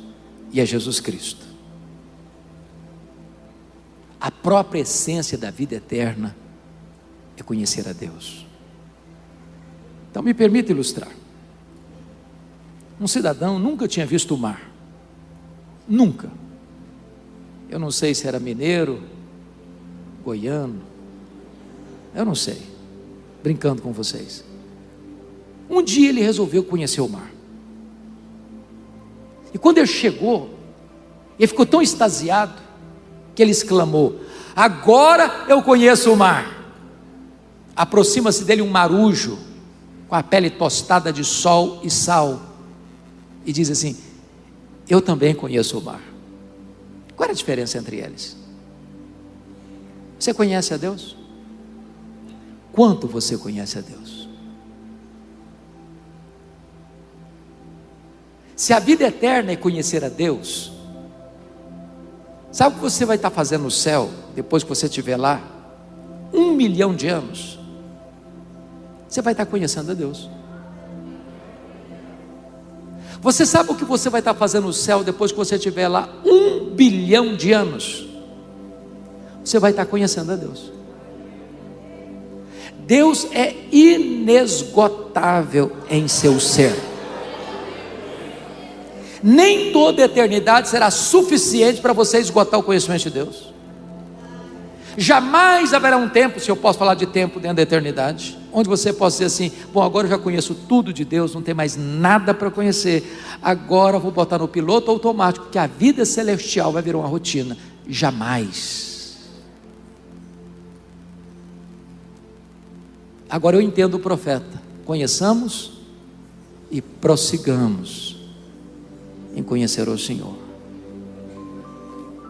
e a Jesus Cristo. A própria essência da vida eterna é conhecer a Deus. Então me permita ilustrar. Um cidadão nunca tinha visto o mar, nunca. Eu não sei se era mineiro, goiano, eu não sei, brincando com vocês. Um dia ele resolveu conhecer o mar, e quando ele chegou, ele ficou tão extasiado, que ele exclamou: agora eu conheço o mar. Aproxima-se dele um marujo, com a pele tostada de sol e sal, e diz assim: eu também conheço o mar. Qual é a diferença entre eles? Você conhece a Deus? Quanto você conhece a Deus? Se a vida eterna é conhecer a Deus, sabe o que você vai estar fazendo no céu, depois que você estiver lá, 1 milhão de anos? você vai estar conhecendo a Deus. Você sabe o que você vai estar fazendo no céu depois que você estiver lá 1 bilhão de anos? Você vai estar conhecendo a Deus. Deus é inesgotável em seu ser. Nem toda a eternidade será suficiente para você esgotar o conhecimento de Deus. Jamais haverá um tempo, se eu posso falar de tempo dentro da eternidade, onde você possa dizer assim: bom, agora eu já conheço tudo de Deus, não tem mais nada para conhecer, agora eu vou botar no piloto automático, que a vida celestial vai virar uma rotina. Jamais. Agora eu entendo o profeta: conheçamos e prossigamos em conhecer o Senhor.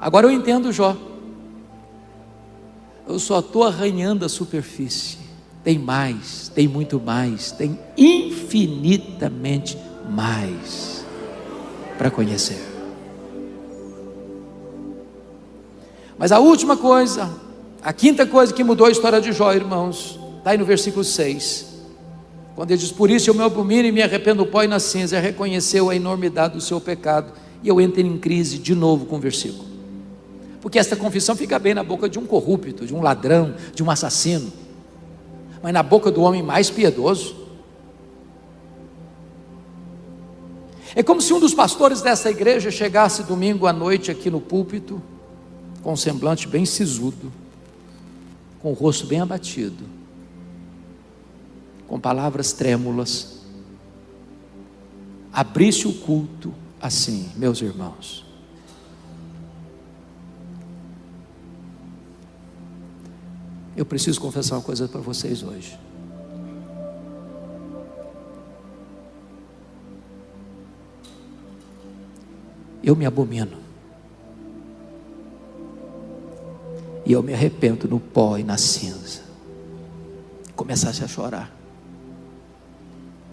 Agora eu entendo Jó. Eu só estou arranhando a superfície. Tem mais, tem muito mais, tem infinitamente mais para conhecer. Mas a última coisa, a quinta coisa que mudou a história de Jó, irmãos, está aí no versículo 6, quando ele diz: por isso eu me abomino e me arrependo do pó e na cinza. Reconheceu a enormidade do seu pecado. E eu entro em crise de novo com o versículo, porque esta confissão fica bem na boca de um corrupto, de um ladrão, de um assassino, mas na boca do homem mais piedoso, é como se um dos pastores dessa igreja chegasse domingo à noite aqui no púlpito, com um semblante bem sisudo, com o rosto bem abatido, com palavras trêmulas, abrisse o culto assim: meus irmãos, eu preciso confessar uma coisa para vocês hoje. Eu me abomino, e eu me arrependo no pó e na cinza. Começasse a chorar.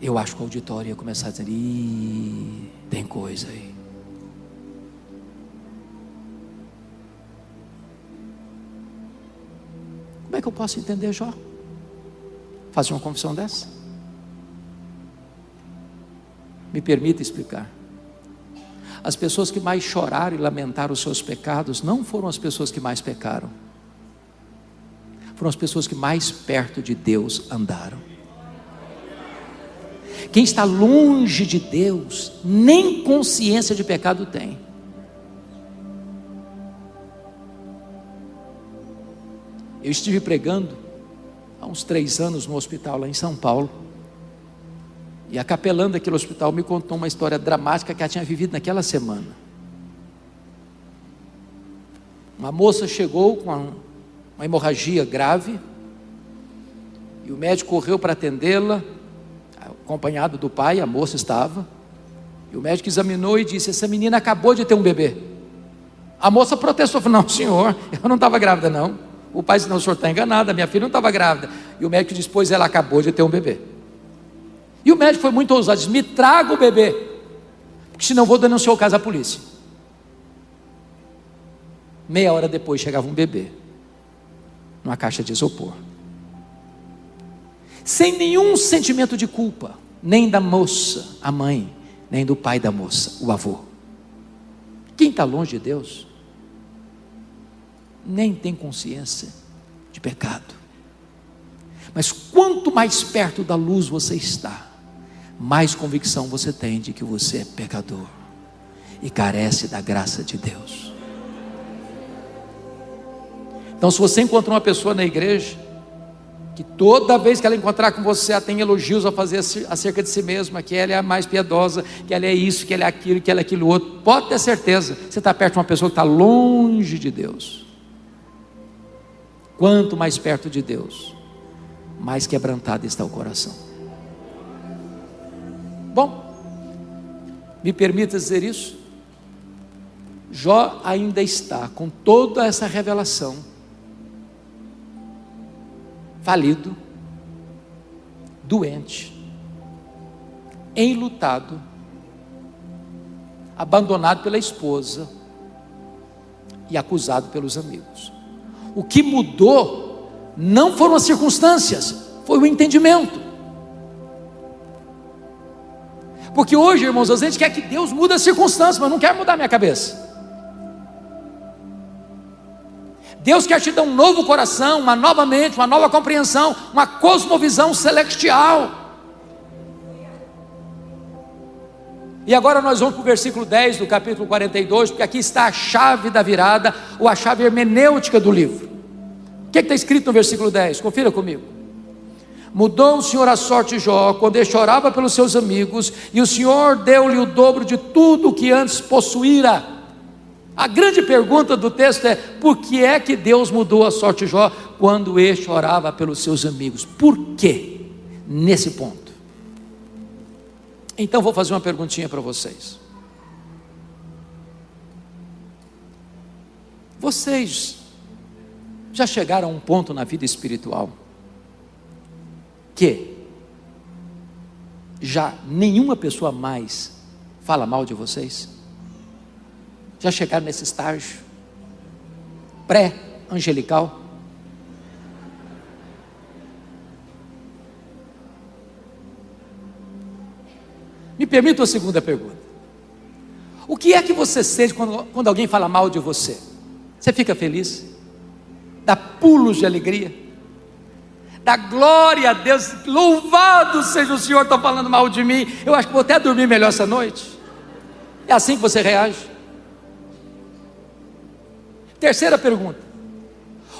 Eu acho que o auditório ia começar a dizer: ih, tem coisa aí. Como é que eu posso entender Jó? Fazer uma confissão dessa? Me permita explicar. As pessoas que mais choraram e lamentaram os seus pecados não foram as pessoas que mais pecaram, foram as pessoas que mais perto de Deus andaram. Quem está longe de Deus, nem consciência de pecado tem. Eu estive pregando há uns 3 anos no hospital lá em São Paulo, e a capelã daquele hospital me contou uma história dramática que ela tinha vivido naquela semana. Uma moça chegou com uma hemorragia grave, e o médico correu para atendê-la, acompanhado do pai. A moça estava, e o médico examinou e disse: essa menina acabou de ter um bebê. A moça protestou, falou: não, senhor, eu não estava grávida não. O pai disse: não, o senhor está enganado, a minha filha não estava grávida. E o médico disse: pois ela acabou de ter um bebê. E o médico foi muito ousado, disse: me traga o bebê, porque senão eu vou denunciar o caso à polícia. Meia hora depois chegava um bebê numa caixa de isopor, sem nenhum sentimento de culpa, nem da moça, a mãe, nem do pai da moça, o avô. Quem está longe de Deus nem tem consciência de pecado. Mas quanto mais perto da luz você está, mais convicção você tem de que você é pecador e carece da graça de Deus. Então, se você encontra uma pessoa na igreja que toda vez que ela encontrar com você, ela tem elogios a fazer acerca de si mesma, que ela é a mais piedosa, que ela é isso, que ela é aquilo, que ela é aquilo outro, pode ter certeza, você está perto de uma pessoa que está longe de Deus. Quanto mais perto de Deus, mais quebrantado está o coração. Bom, me permita dizer isso. Jó ainda está com toda essa revelação, falido, doente, enlutado, abandonado pela esposa e acusado pelos amigos. O que mudou não foram as circunstâncias, foi o entendimento. Porque hoje, irmãos, a gente quer que Deus mude as circunstâncias, mas não quer mudar a minha cabeça. Deus quer te dar um novo coração, uma nova mente, uma nova compreensão, uma cosmovisão celestial. E agora nós vamos para o versículo 10 do capítulo 42, porque aqui está a chave da virada, ou a chave hermenêutica do livro. O que está escrito no versículo 10? Confira comigo. Mudou o Senhor a sorte de Jó, quando ele chorava pelos seus amigos, e o Senhor deu-lhe o dobro de tudo o que antes possuíra. A grande pergunta do texto é: por que é que Deus mudou a sorte de Jó quando ele chorava pelos seus amigos? Por quê? Nesse ponto. Então vou fazer uma perguntinha para vocês. Vocês já chegaram a um ponto na vida espiritual que já nenhuma pessoa mais fala mal de vocês? Já chegaram nesse estágio pré-angelical? Me permita uma segunda pergunta. O que é que você sente quando alguém fala mal de você? Você fica feliz? Dá pulos de alegria? Dá glória a Deus? Louvado seja o Senhor, está falando mal de mim. Eu acho que vou até dormir melhor essa noite. É assim que você reage? Terceira pergunta: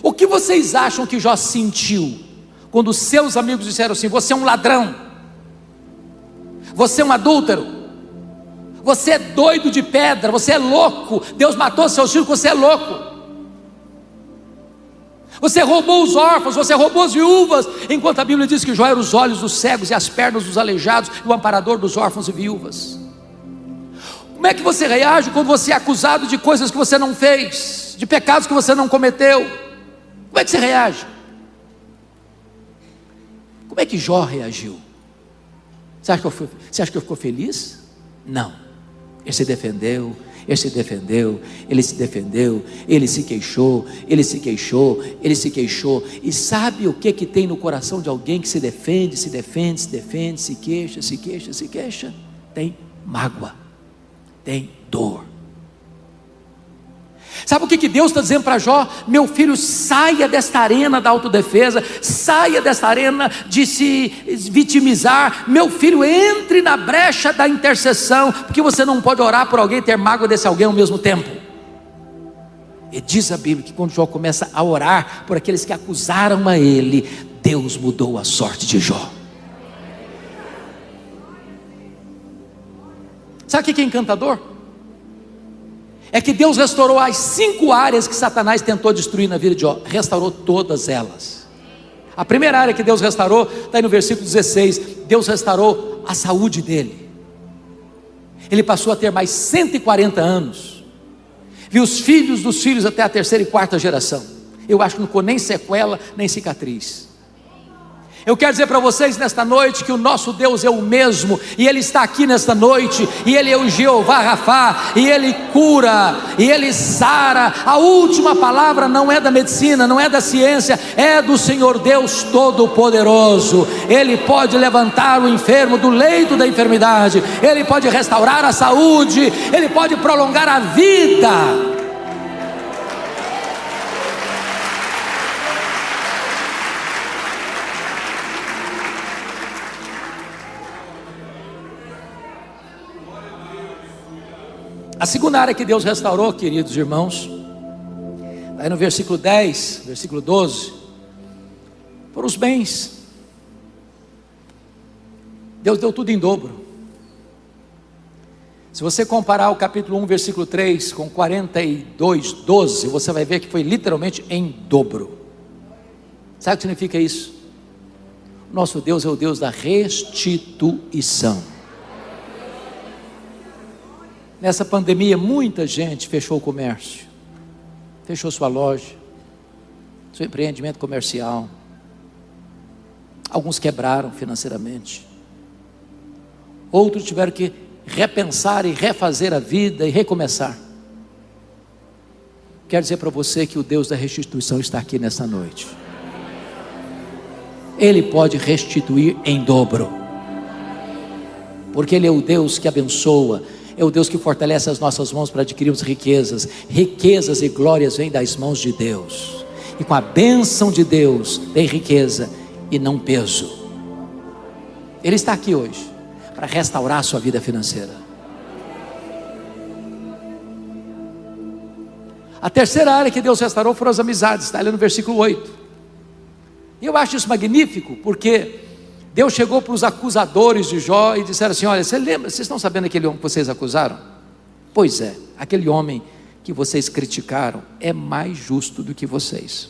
o que vocês acham que Jó sentiu quando os seus amigos disseram assim: você é um ladrão, você é um adúltero, você é doido de pedra, você é louco, Deus matou seus filhos, você é louco, você roubou os órfãos, você roubou as viúvas, enquanto a Bíblia diz que Jó era os olhos dos cegos e as pernas dos aleijados e o amparador dos órfãos e viúvas? Como é que você reage quando você é acusado de coisas que você não fez, de pecados que você não cometeu? Como é que você reage? Como é que Jó reagiu? Você acha que ficou feliz? Não. Ele se defendeu, ele se defendeu, ele se defendeu, ele se queixou, ele se queixou, ele se queixou. E sabe o que tem no coração de alguém que se defende, se defende, se defende, se queixa, se queixa, se queixa? Tem mágoa, tem dor. Sabe o que Deus está dizendo para Jó? Meu filho, saia desta arena da autodefesa, saia desta arena de se vitimizar. Meu filho, entre na brecha da intercessão, porque você não pode orar por alguém e ter mágoa desse alguém ao mesmo tempo. E diz a Bíblia que quando Jó começa a orar por aqueles que acusaram a ele, Deus mudou a sorte de Jó. Sabe o que é encantador? É que Deus restaurou as 5 áreas que Satanás tentou destruir na vida de Jó. Restaurou todas elas. A primeira área que Deus restaurou está aí no versículo 16. Deus restaurou a saúde dele. Ele passou a ter mais 140 anos. Viu os filhos dos filhos até a 3ª e 4ª geração. Eu acho que não ficou nem sequela, nem cicatriz. Eu quero dizer para vocês nesta noite que o nosso Deus é o mesmo, e Ele está aqui nesta noite, e Ele é o Jeová Rafá, e Ele cura, e Ele sara. A última palavra não é da medicina, não é da ciência, é do Senhor Deus Todo-Poderoso. Ele pode levantar o enfermo do leito da enfermidade, Ele pode restaurar a saúde, Ele pode prolongar a vida. A segunda área que Deus restaurou, queridos irmãos, aí no versículo 10, versículo 12, foram os bens. Deus deu tudo em dobro. Se você comparar o capítulo 1, versículo 3 com 42, 12, você vai ver que foi literalmente em dobro. Sabe o que significa isso? Nosso Deus é o Deus da restituição. Nessa pandemia, muita gente fechou o comércio, fechou sua loja, seu empreendimento comercial. Alguns quebraram financeiramente, outros tiveram que repensar e refazer a vida e recomeçar. Quero dizer para você que o Deus da restituição está aqui nessa noite. Ele pode restituir em dobro. porque Ele é o Deus que abençoa, é o Deus que fortalece as nossas mãos para adquirirmos riquezas. Riquezas e glórias vêm das mãos de Deus, e com a bênção de Deus tem riqueza e não peso. Ele está aqui hoje para restaurar a sua vida financeira. A terceira área que Deus restaurou foram as amizades, está ali no versículo 8. E eu acho isso magnífico, porque Deus chegou para os acusadores de Jó e disseram assim: olha, vocês estão sabendo aquele homem que vocês acusaram? Pois é, aquele homem que vocês criticaram é mais justo do que vocês.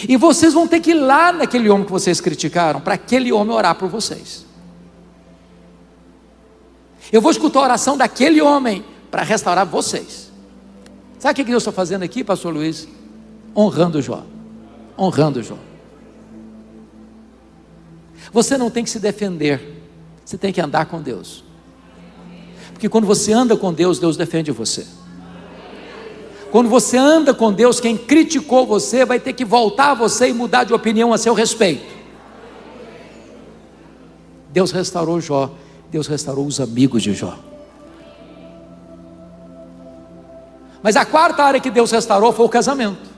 E vocês vão ter que ir lá naquele homem que vocês criticaram, para aquele homem orar por vocês. Eu vou escutar a oração daquele homem para restaurar vocês. Sabe o que Deus está fazendo aqui, pastor Luiz? Honrando Jó. Honrando Jó. Você não tem que se defender, você tem que andar com Deus. Porque quando você anda com Deus, Deus defende você. Quando você anda com Deus, quem criticou você vai ter que voltar a você e mudar de opinião a seu respeito. Deus restaurou Jó, Deus restaurou os amigos de Jó. Mas a quarta área que Deus restaurou foi o casamento.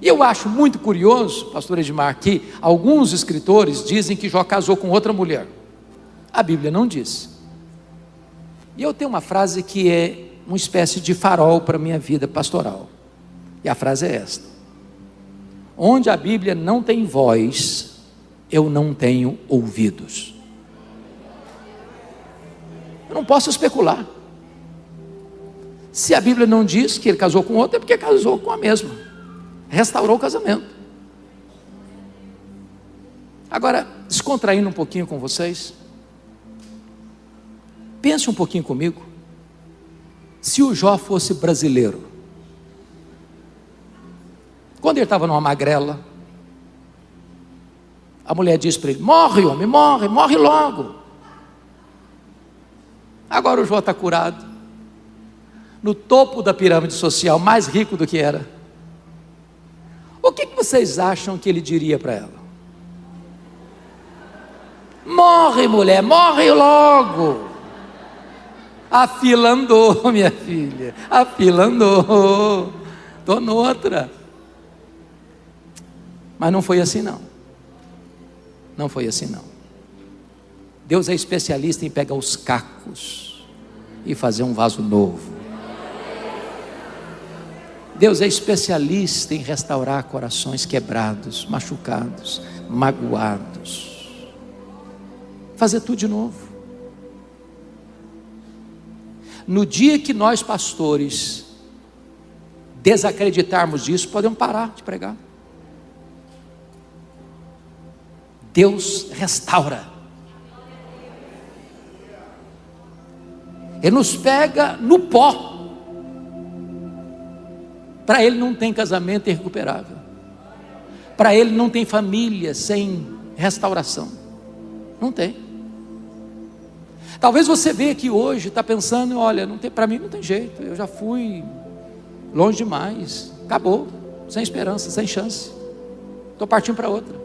E eu acho muito curioso, pastor Edmar, que alguns escritores dizem que Jó casou com outra mulher. A Bíblia não diz. E eu tenho uma frase que é uma espécie de farol para a minha vida pastoral. E a frase é esta: onde a Bíblia não tem voz, eu não tenho ouvidos. Eu não posso especular. Se a Bíblia não diz que ele casou com outra, é porque casou com a mesma. Restaurou o casamento. Agora, descontraindo um pouquinho com vocês, pense um pouquinho comigo. Se o Jó fosse brasileiro, quando ele estava numa magrela, a mulher disse para ele: morre homem, morre, morre logo. Agora o Jó está curado, no topo da pirâmide social, mais rico do que era. O que vocês acham que ele diria para ela? Morre mulher, morre logo. A fila andou, minha filha, a fila andou, estou noutra. Mas não foi assim não. Não foi assim não. Deus é especialista em pegar os cacos e fazer um vaso novo. Deus é especialista em restaurar corações quebrados, machucados, magoados, fazer tudo de novo. No dia que nós pastores desacreditarmos disso, podemos parar de pregar. Deus restaura. Ele nos pega no pó. Para ele não tem casamento irrecuperável. Para ele não tem família sem restauração. Não tem. Talvez você veja aqui hoje, está pensando: olha, para mim não tem jeito, eu já fui longe demais, acabou, sem esperança, sem chance, estou partindo para outra.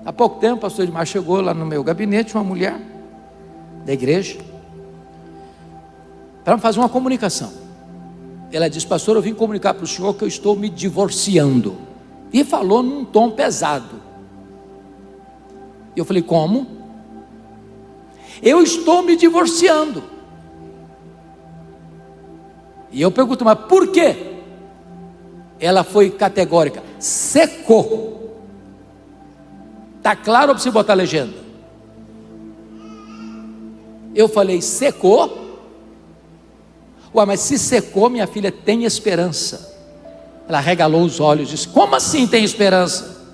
Há pouco tempo, o pastor Edmar chegou lá no meu gabinete, uma mulher da igreja, para fazer uma comunicação. Ela disse: pastor, eu vim comunicar para o senhor que eu estou me divorciando. E falou num tom pesado. E eu falei: como? Eu estou me divorciando. E eu pergunto: mas por quê? Ela foi categórica: secou. Está claro ou precisa botar a legenda? Eu falei: secou? Ué, mas se secou, minha filha, tem esperança. Ela regalou os olhos e disse: como assim tem esperança?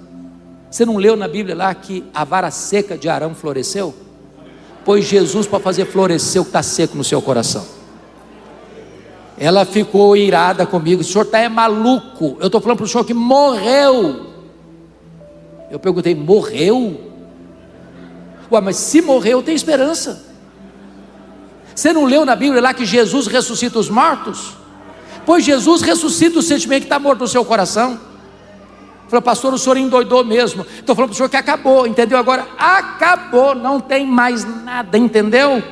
Você não leu na Bíblia lá que a vara seca de Arão floresceu? Pois Jesus para fazer florescer o que está seco no seu coração. Ela ficou irada comigo: o senhor está maluco, eu estou falando para o senhor que morreu. Eu perguntei: morreu? Ué, mas se morreu, tem esperança. Você não leu na Bíblia lá que Jesus ressuscita os mortos? Pois Jesus ressuscita o sentimento que está morto no seu coração. Falou: pastor, o senhor endoidou mesmo. Estou falando para o senhor que acabou, entendeu? Agora acabou, não tem mais nada, entendeu?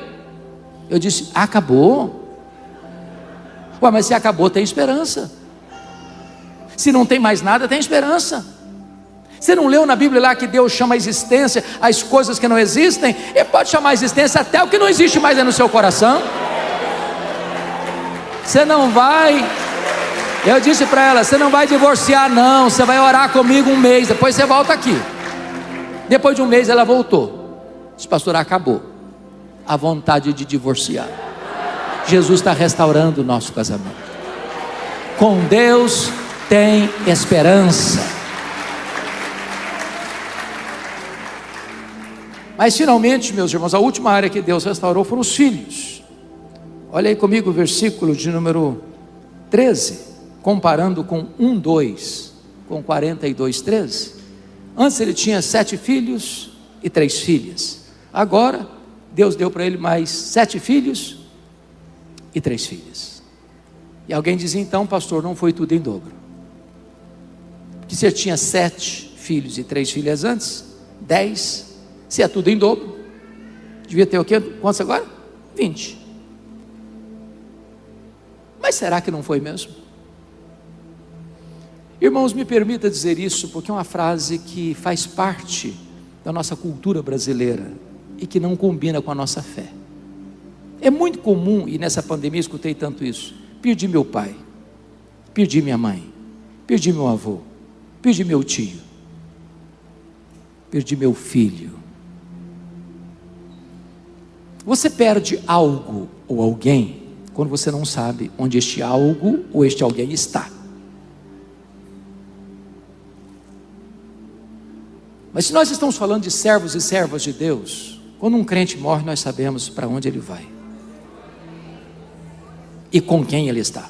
Eu disse: acabou? Ué, mas se acabou, tem esperança. Se não tem mais nada, tem esperança. Você não leu na Bíblia lá que Deus chama a existência as coisas que não existem? Ele pode chamar a existência até o que não existe mais no seu coração. Você não vai... Eu disse para ela: você não vai divorciar não, você vai orar comigo um mês, depois você volta aqui. Depois de um mês ela voltou. Disse: pastor, acabou a vontade de divorciar. Jesus está restaurando o nosso casamento. Com Deus tem esperança. Mas finalmente, meus irmãos, a última área que Deus restaurou foram os filhos. Olha aí comigo o versículo de número 13, comparando com 1:2, com 42:13. Antes ele tinha 7 filhos e 3 filhas. Agora Deus deu para ele mais 7 filhos e 3 filhas. E alguém dizia: então, pastor, não foi tudo em dobro? Porque você tinha 7 filhos e 3 filhas antes, 10, se é tudo em dobro, devia ter o quê? Quantos agora? 20. Mas será que não foi mesmo? Irmãos, me permita dizer isso, porque é uma frase que faz parte da nossa cultura brasileira e que não combina com a nossa fé. É muito comum, e nessa pandemia escutei tanto isso: perdi meu pai, perdi minha mãe, perdi meu avô, perdi meu tio, perdi meu filho. Você perde algo ou alguém quando você não sabe onde este algo ou este alguém está. Mas se nós estamos falando de servos e servas de Deus, quando um crente morre, nós sabemos para onde ele vai e com quem ele está.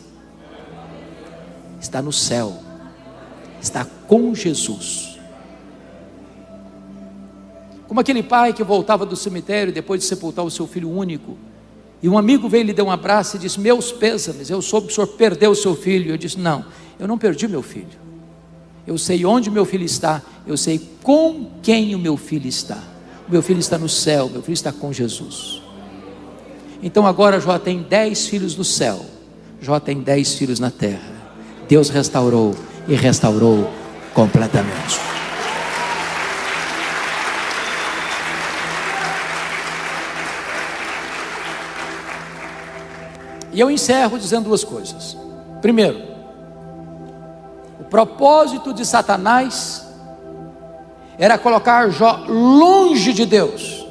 Está no céu, está com Jesus. Como aquele pai que voltava do cemitério depois de sepultar o seu filho único, e um amigo veio e lhe deu um abraço e disse: meus pêsames, eu soube que o senhor perdeu o seu filho. Eu disse: não, eu não perdi meu filho. Eu sei onde meu filho está, eu sei com quem o meu filho está. O meu filho está no céu, meu filho está com Jesus. Então agora Jó tem 10 filhos no céu, Jó tem 10 filhos na terra. Deus restaurou e restaurou completamente. E eu encerro dizendo 2 coisas. Primeiro, o propósito de Satanás era colocar Jó longe de Deus.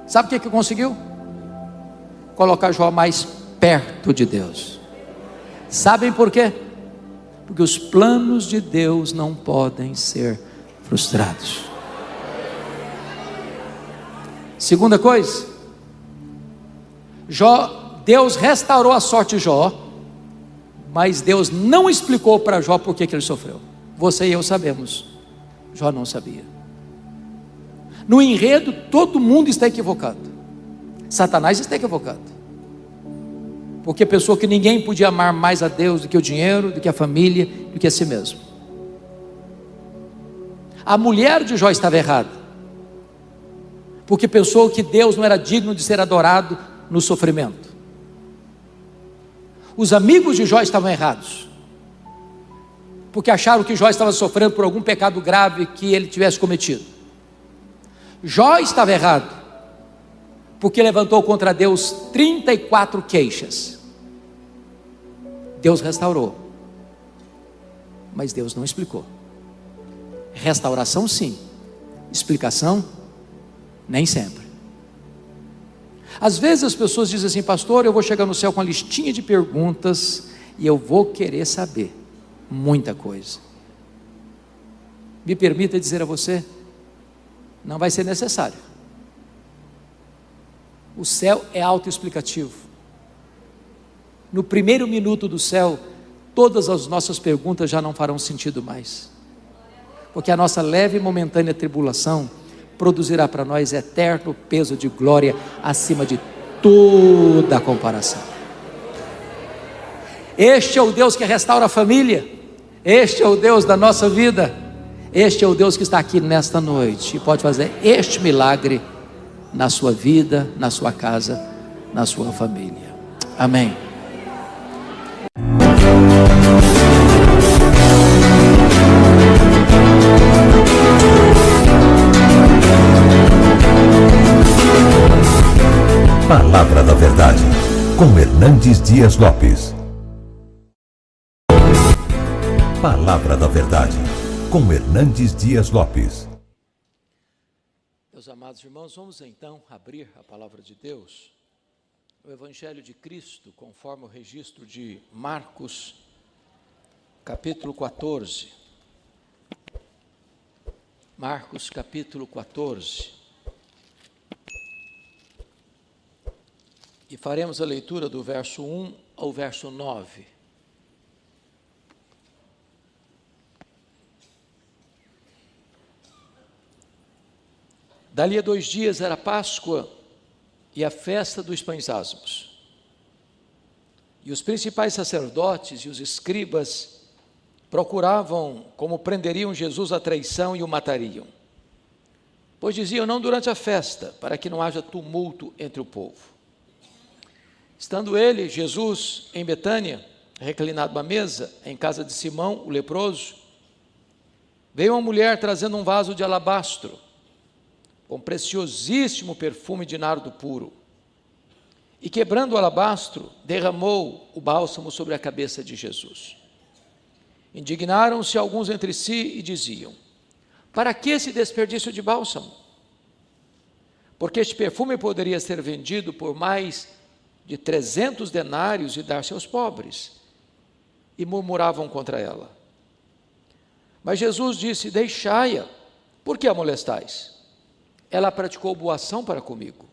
Sabe o que conseguiu? Colocar Jó mais perto de Deus. Sabem por quê? Porque os planos de Deus não podem ser frustrados. Segunda coisa, Deus restaurou a sorte de Jó, mas Deus não explicou para Jó por que ele sofreu. Você e eu sabemos, Jó não sabia. No enredo, todo mundo está equivocado. Satanás está equivocado, porque pensou que ninguém podia amar mais a Deus do que o dinheiro, do que a família, do que a si mesmo. A mulher de Jó estava errada, porque pensou que Deus não era digno de ser adorado no sofrimento. Os amigos de Jó estavam errados, porque acharam que Jó estava sofrendo por algum pecado grave que ele tivesse cometido. Jó estava errado, porque levantou contra Deus 34 queixas. Deus restaurou, mas Deus não explicou. Restauração sim, explicação nem sempre. Às vezes as pessoas dizem assim: pastor, eu vou chegar no céu com uma listinha de perguntas e eu vou querer saber muita coisa. Me permita dizer a você, não vai ser necessário. O céu é autoexplicativo. No primeiro minuto do céu, todas as nossas perguntas já não farão sentido mais, porque a nossa leve e momentânea tribulação produzirá para nós eterno peso de glória acima de toda a comparação. Este é o Deus que restaura a família, este é o Deus da nossa vida. Este é o Deus que está aqui nesta noite e pode fazer este milagre na sua vida, na sua casa, na sua família. Amém. Palavra da Verdade, com Hernandes Dias Lopes. Palavra da Verdade, com Hernandes Dias Lopes. Meus amados irmãos, vamos então abrir a palavra de Deus, o Evangelho de Cristo, conforme o registro de Marcos, capítulo 14. Marcos, capítulo 14. E faremos a leitura do verso 1 ao verso 9. Dali a 2 dias era Páscoa e a festa dos pães asmos. E os principais sacerdotes e os escribas procuravam como prenderiam Jesus à traição e o matariam. Pois diziam, não durante a festa, para que não haja tumulto entre o povo. Estando ele, Jesus, em Betânia, reclinado à mesa, em casa de Simão, o leproso, veio uma mulher trazendo um vaso de alabastro, com preciosíssimo perfume de nardo puro, e quebrando o alabastro, derramou o bálsamo sobre a cabeça de Jesus. Indignaram-se alguns entre si e diziam, para que esse desperdício de bálsamo? Porque este perfume poderia ser vendido por mais de 300 denários e dar-se aos pobres. E murmuravam contra ela. Mas Jesus disse, deixai-a, por que a molestais? Ela praticou boa ação para comigo.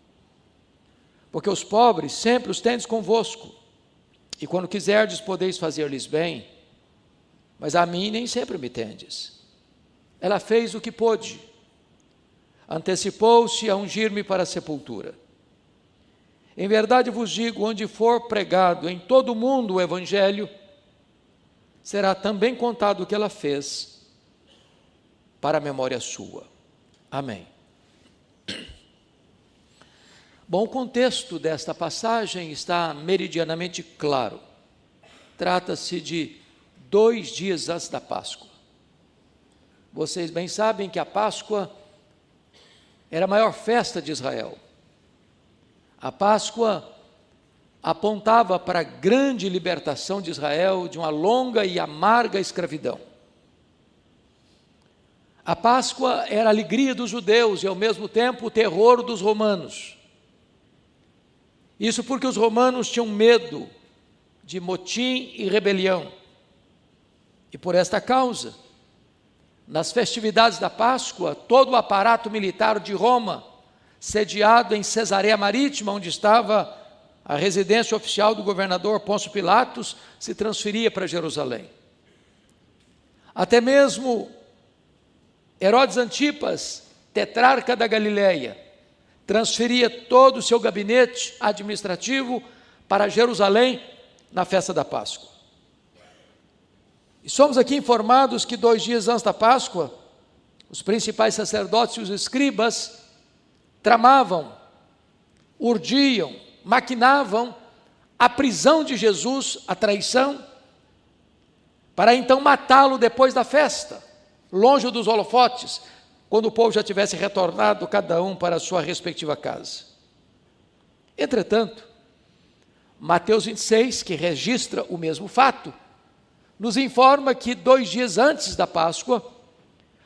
Porque os pobres sempre os tendes convosco, e quando quiserdes podeis fazer-lhes bem, mas a mim nem sempre me tendes. Ela fez o que pôde, antecipou-se a ungir-me para a sepultura. Em verdade vos digo, onde for pregado em todo o mundo o Evangelho, será também contado o que ela fez, para a memória sua. Amém. Bom, o contexto desta passagem está meridianamente claro. Trata-se de 2 dias antes da Páscoa. Vocês bem sabem que a Páscoa era a maior festa de Israel. A Páscoa apontava para a grande libertação de Israel de uma longa e amarga escravidão. A Páscoa era a alegria dos judeus e ao mesmo tempo o terror dos romanos. Isso porque os romanos tinham medo de motim e rebelião. E por esta causa, nas festividades da Páscoa, todo o aparato militar de Roma, sediado em Cesareia Marítima, onde estava a residência oficial do governador Pôncio Pilatos, se transferia para Jerusalém. Até mesmo Herodes Antipas, tetrarca da Galileia, transferia todo o seu gabinete administrativo para Jerusalém na festa da Páscoa. E somos aqui informados que 2 dias antes da Páscoa, os principais sacerdotes e os escribas tramavam, urdiam, maquinavam a prisão de Jesus, a traição, para então matá-lo depois da festa, longe dos holofotes, quando o povo já tivesse retornado cada um para a sua respectiva casa. Entretanto, Mateus 26, que registra o mesmo fato, nos informa que 2 dias antes da Páscoa,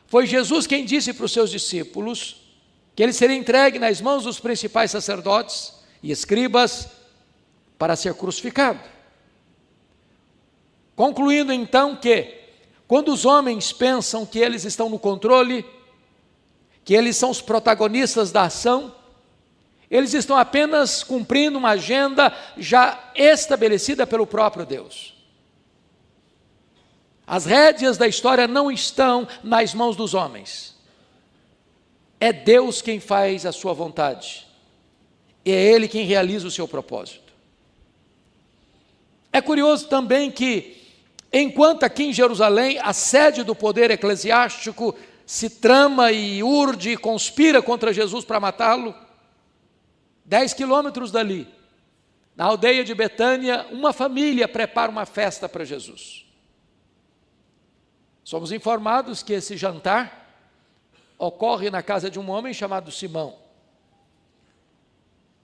foi Jesus quem disse para os seus discípulos que ele seria entregue nas mãos dos principais sacerdotes e escribas para ser crucificado. Concluindo então que, quando os homens pensam que eles estão no controle, que eles são os protagonistas da ação, eles estão apenas cumprindo uma agenda já estabelecida pelo próprio Deus. As rédeas da história não estão nas mãos dos homens. É Deus quem faz a sua vontade. E é Ele quem realiza o seu propósito. É curioso também que Enquanto aqui em Jerusalém, a sede do poder eclesiástico se trama e urde e conspira contra Jesus para matá-lo, 10 quilômetros dali, na aldeia de Betânia, uma família prepara uma festa para Jesus. Somos informados que esse jantar ocorre na casa de um homem chamado Simão.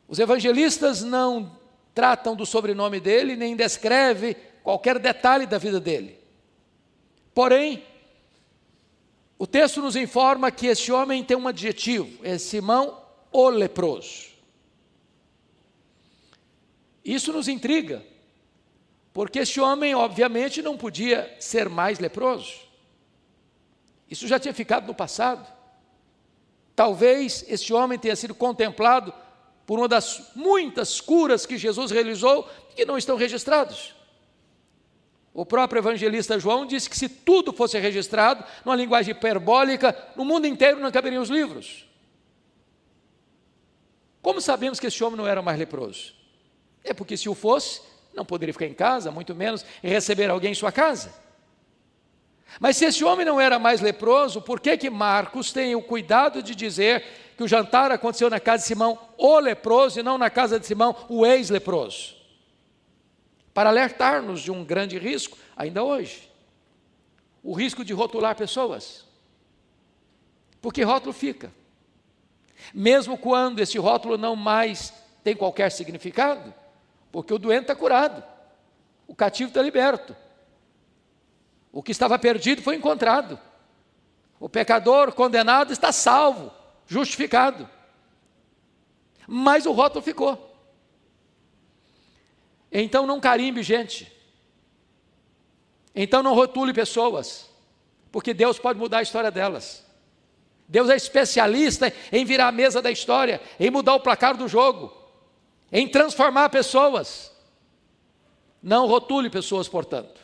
Os evangelistas não tratam do sobrenome dele, nem descrevem qualquer detalhe da vida dele. Porém, o texto nos informa que esse homem tem um adjetivo, é Simão o leproso. Isso nos intriga, porque esse homem obviamente não podia ser mais leproso. Isso já tinha ficado no passado. Talvez esse homem tenha sido contemplado por uma das muitas curas que Jesus realizou e que não estão registrados. O próprio evangelista João disse que se tudo fosse registrado, numa linguagem hiperbólica, no mundo inteiro não caberiam os livros. Como sabemos que esse homem não era mais leproso? É porque se o fosse, não poderia ficar em casa, muito menos receber alguém em sua casa. Mas se esse homem não era mais leproso, por que Marcos tem o cuidado de dizer que o jantar aconteceu na casa de Simão, o leproso, e não na casa de Simão, o ex-leproso? Para alertar-nos de um grande risco, ainda hoje. O risco de rotular pessoas. Porque rótulo fica. Mesmo quando esse rótulo não mais tem qualquer significado, porque o doente está curado, o cativo está liberto, o que estava perdido foi encontrado, o pecador condenado está salvo, justificado, mas o rótulo ficou. Então não carimbe gente, então não rotule pessoas, porque Deus pode mudar a história delas. Deus é especialista em virar a mesa da história, em mudar o placar do jogo, em transformar pessoas. Não rotule pessoas, portanto.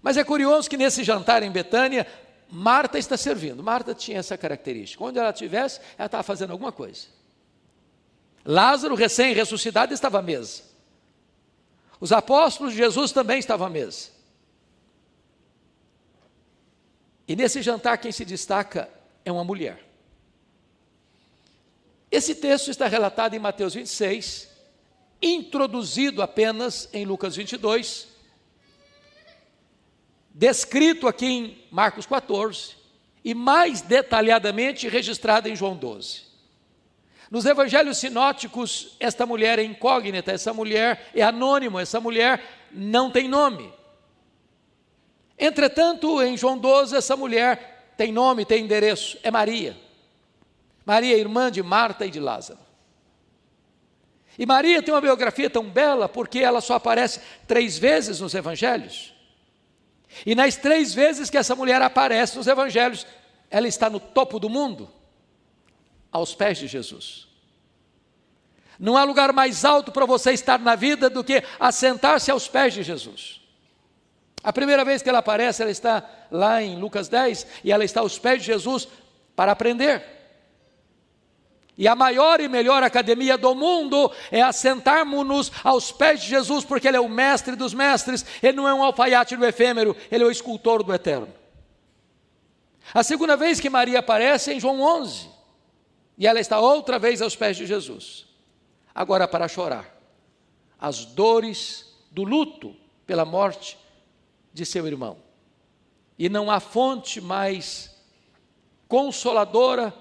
Mas é curioso que nesse jantar em Betânia, Marta está servindo. Marta tinha essa característica. Onde ela estivesse, ela estava fazendo alguma coisa. Lázaro, recém-ressuscitado, estava à mesa. Os apóstolos de Jesus também estavam à mesa. E nesse jantar quem se destaca é uma mulher. Esse texto está relatado em Mateus 26, introduzido apenas em Lucas 22, descrito aqui em Marcos 14 e mais detalhadamente registrado em João 12. Nos evangelhos sinóticos, esta mulher é incógnita, essa mulher é anônima, essa mulher não tem nome. Entretanto, em João 12, essa mulher tem nome, tem endereço, é Maria. Maria, irmã de Marta e de Lázaro. E Maria tem uma biografia tão bela porque ela só aparece 3 vezes nos evangelhos. E nas 3 vezes que essa mulher aparece nos evangelhos, ela está no topo do mundo, aos pés de Jesus. Não há lugar mais alto para você estar na vida do que assentar-se aos pés de Jesus. A primeira vez que ela aparece, ela está lá em Lucas 10, e ela está aos pés de Jesus para aprender. E a maior e melhor academia do mundo é assentarmos-nos aos pés de Jesus, porque Ele é o mestre dos mestres, Ele não é um alfaiate do efêmero, Ele é o escultor do eterno. A segunda vez que Maria aparece é em João 11, e ela está outra vez aos pés de Jesus, agora para chorar as dores do luto pela morte de seu irmão. E não há fonte mais consoladora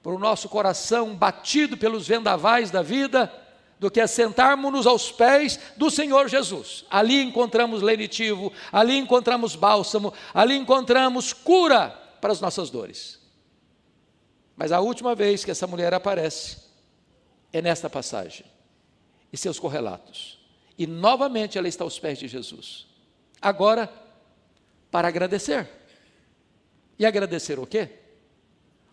para o nosso coração batido pelos vendavais da vida do que assentarmos-nos aos pés do Senhor Jesus. Ali encontramos lenitivo, ali encontramos bálsamo, ali encontramos cura para as nossas dores. Mas a última vez que essa mulher aparece é nesta passagem e seus correlatos. E novamente ela está aos pés de Jesus. Agora, para agradecer. E agradecer o quê?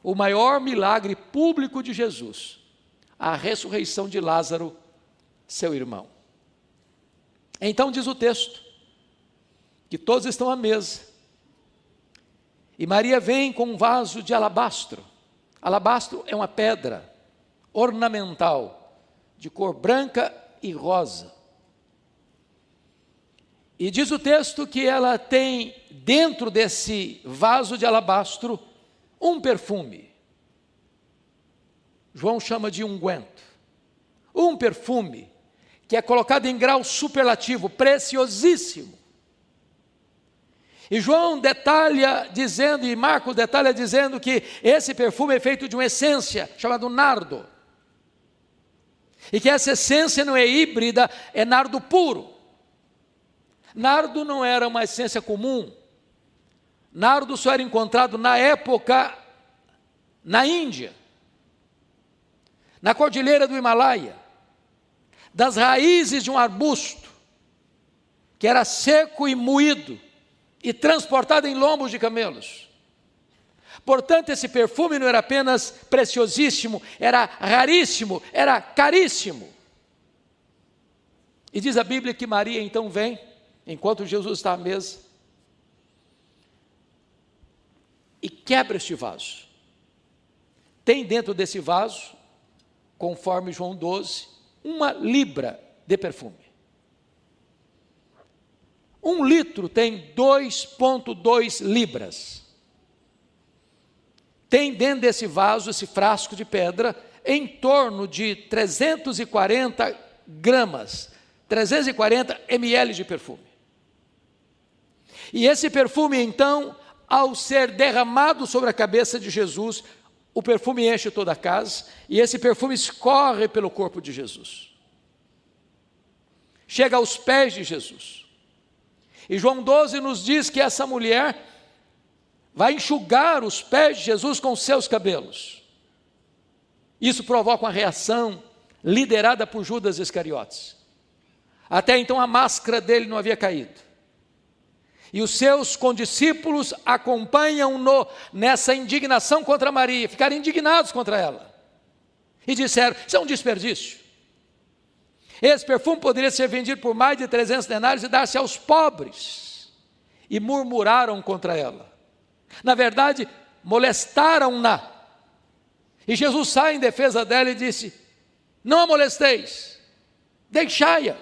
O maior milagre público de Jesus, a ressurreição de Lázaro, seu irmão. Então diz o texto, que todos estão à mesa, e Maria vem com um vaso de alabastro. Alabastro é uma pedra ornamental, de cor branca e rosa. E diz o texto que ela tem dentro desse vaso de alabastro um perfume. João chama de unguento. Um perfume que é colocado em grau superlativo, preciosíssimo. E João detalha dizendo, e Marcos detalha dizendo que esse perfume é feito de uma essência chamada nardo. E que essa essência não é híbrida, é nardo puro. Nardo não era uma essência comum. Nardo só era encontrado na época na Índia, na cordilheira do Himalaia, das raízes de um arbusto que era seco e moído e transportado em lombos de camelos. Portanto, esse perfume não era apenas preciosíssimo, era raríssimo, era caríssimo. E diz a Bíblia que Maria então vem, enquanto Jesus está à mesa, e quebra este vaso. Tem dentro desse vaso, conforme João 12, 1 libra de perfume. 1 litro tem 2,2 libras. Tem dentro desse vaso, esse frasco de pedra, em torno de 340 gramas, 340 ml de perfume. E esse perfume, então, ao ser derramado sobre a cabeça de Jesus, o perfume enche toda a casa, e esse perfume escorre pelo corpo de Jesus. Chega aos pés de Jesus. E João 12 nos diz que essa mulher vai enxugar os pés de Jesus com seus cabelos. Isso provoca uma reação liderada por Judas Iscariotes. Até então a máscara dele não havia caído. E os seus condiscípulos acompanham-no nessa indignação contra Maria, ficaram indignados contra ela. E disseram, isso é um desperdício. Esse perfume poderia ser vendido por mais de 300 denários e dar-se aos pobres. E murmuraram contra ela. Na verdade, molestaram-na. E Jesus sai em defesa dela e disse, não a molesteis, deixai-a.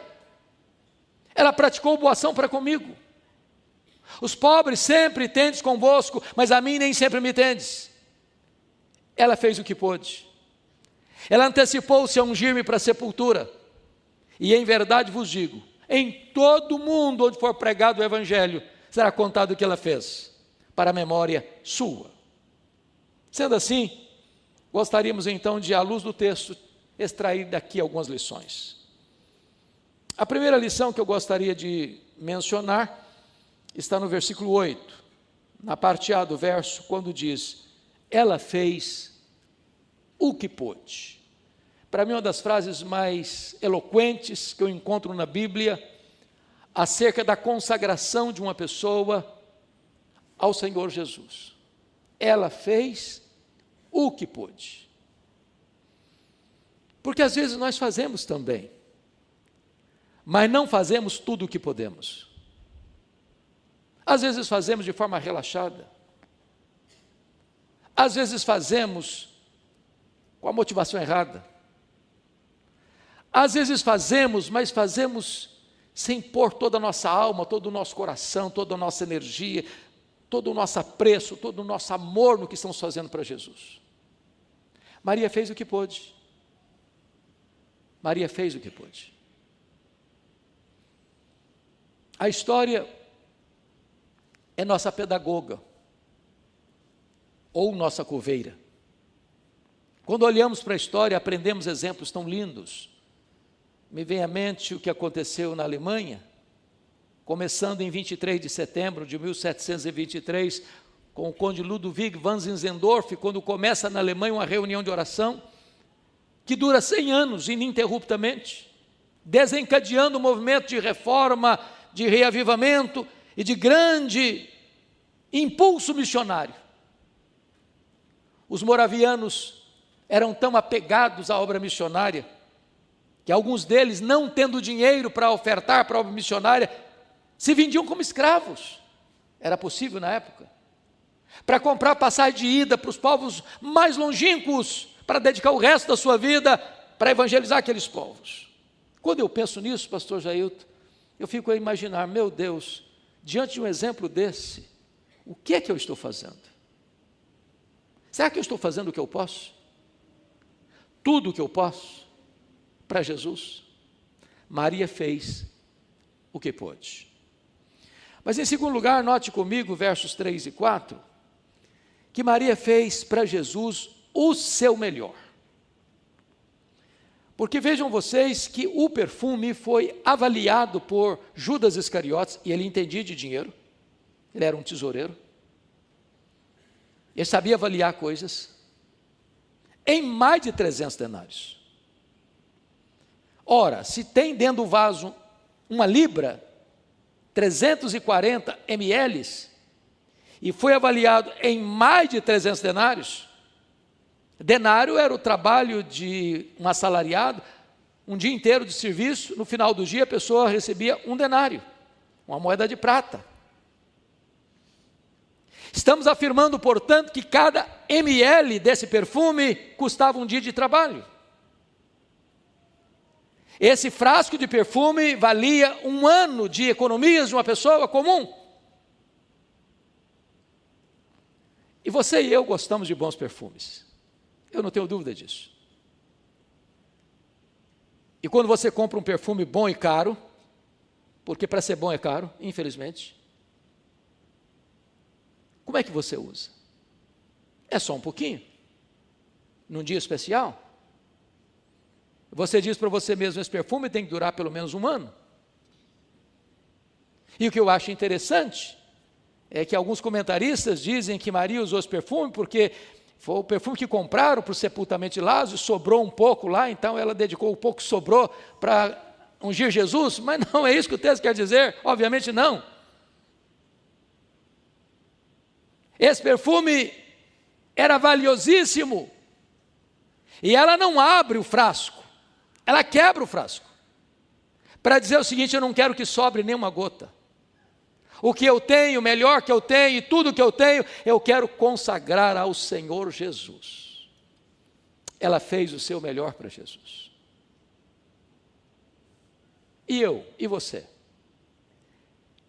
Ela praticou boa ação para comigo. Os pobres sempre tendes convosco, mas a mim nem sempre me tendes. Ela fez o que pôde. Ela antecipou-se a ungir-me para a sepultura. E em verdade vos digo, em todo mundo onde for pregado o evangelho, será contado o que ela fez, para a memória sua. Sendo assim, gostaríamos então de, à luz do texto, extrair daqui algumas lições. A primeira lição que eu gostaria de mencionar está no versículo 8, na parte A do verso, quando diz, ela fez o que pôde. Para mim, uma das frases mais eloquentes que eu encontro na Bíblia, acerca da consagração de uma pessoa ao Senhor Jesus. Ela fez o que pôde. Porque às vezes nós fazemos também, mas não fazemos tudo o que podemos. Às vezes fazemos de forma relaxada. Às vezes fazemos com a motivação errada. Às vezes fazemos, mas fazemos sem pôr toda a nossa alma, todo o nosso coração, toda a nossa energia, todo o nosso apreço, todo o nosso amor no que estamos fazendo para Jesus. Maria fez o que pôde. Maria fez o que pôde. A história é nossa pedagoga, ou nossa coveira. Quando olhamos para a história, aprendemos exemplos tão lindos. Me vem à mente o que aconteceu na Alemanha, começando em 23 de setembro de 1723, com o conde Ludwig van Zinzendorf, quando começa na Alemanha uma reunião de oração, que dura 100 anos, ininterruptamente, desencadeando um movimento de reforma, de reavivamento e de grande impulso missionário. Os moravianos eram tão apegados à obra missionária, que alguns deles, não tendo dinheiro para ofertar para a obra missionária, se vendiam como escravos. Era possível na época. Para comprar passagem de ida para os povos mais longínquos, para dedicar o resto da sua vida para evangelizar aqueles povos. Quando eu penso nisso, pastor Jailton, eu fico a imaginar, meu Deus, diante de um exemplo desse, o que é que eu estou fazendo? Será que eu estou fazendo o que eu posso? Tudo o que eu posso para Jesus? Maria fez o que pôde. Mas em segundo lugar, note comigo versos 3 e 4, que Maria fez para Jesus o seu melhor. Porque vejam vocês que o perfume foi avaliado por Judas Iscariotes, e ele entendia de dinheiro, ele era um tesoureiro, ele sabia avaliar coisas, em mais de 300 denários. Ora, se tem dentro do vaso uma libra, 340 ml, e foi avaliado em mais de 300 denários, denário era o trabalho de um assalariado, um dia inteiro de serviço, no final do dia a pessoa recebia um denário, uma moeda de prata. Estamos afirmando, portanto, que cada ml desse perfume custava um dia de trabalho. Esse frasco de perfume valia 1 ano de economias de uma pessoa comum. E você e eu gostamos de bons perfumes. Eu não tenho dúvida disso. E quando você compra um perfume bom e caro, porque para ser bom é caro, infelizmente, como é que você usa? É só um pouquinho? Num dia especial? Você diz para você mesmo, esse perfume tem que durar pelo menos 1 ano. E o que eu acho interessante é que alguns comentaristas dizem que Maria usou esse perfume porque foi o perfume que compraram para o sepultamento de Lázaro, sobrou um pouco lá, então ela dedicou o pouco que sobrou para ungir Jesus, mas não é isso que o texto quer dizer, obviamente não. Esse perfume era valiosíssimo, e ela não abre o frasco, ela quebra o frasco, para dizer o seguinte: eu não quero que sobre nenhuma gota. O que eu tenho, o melhor que eu tenho, e tudo que eu tenho, eu quero consagrar ao Senhor Jesus. Ela fez o seu melhor para Jesus. E eu, e você?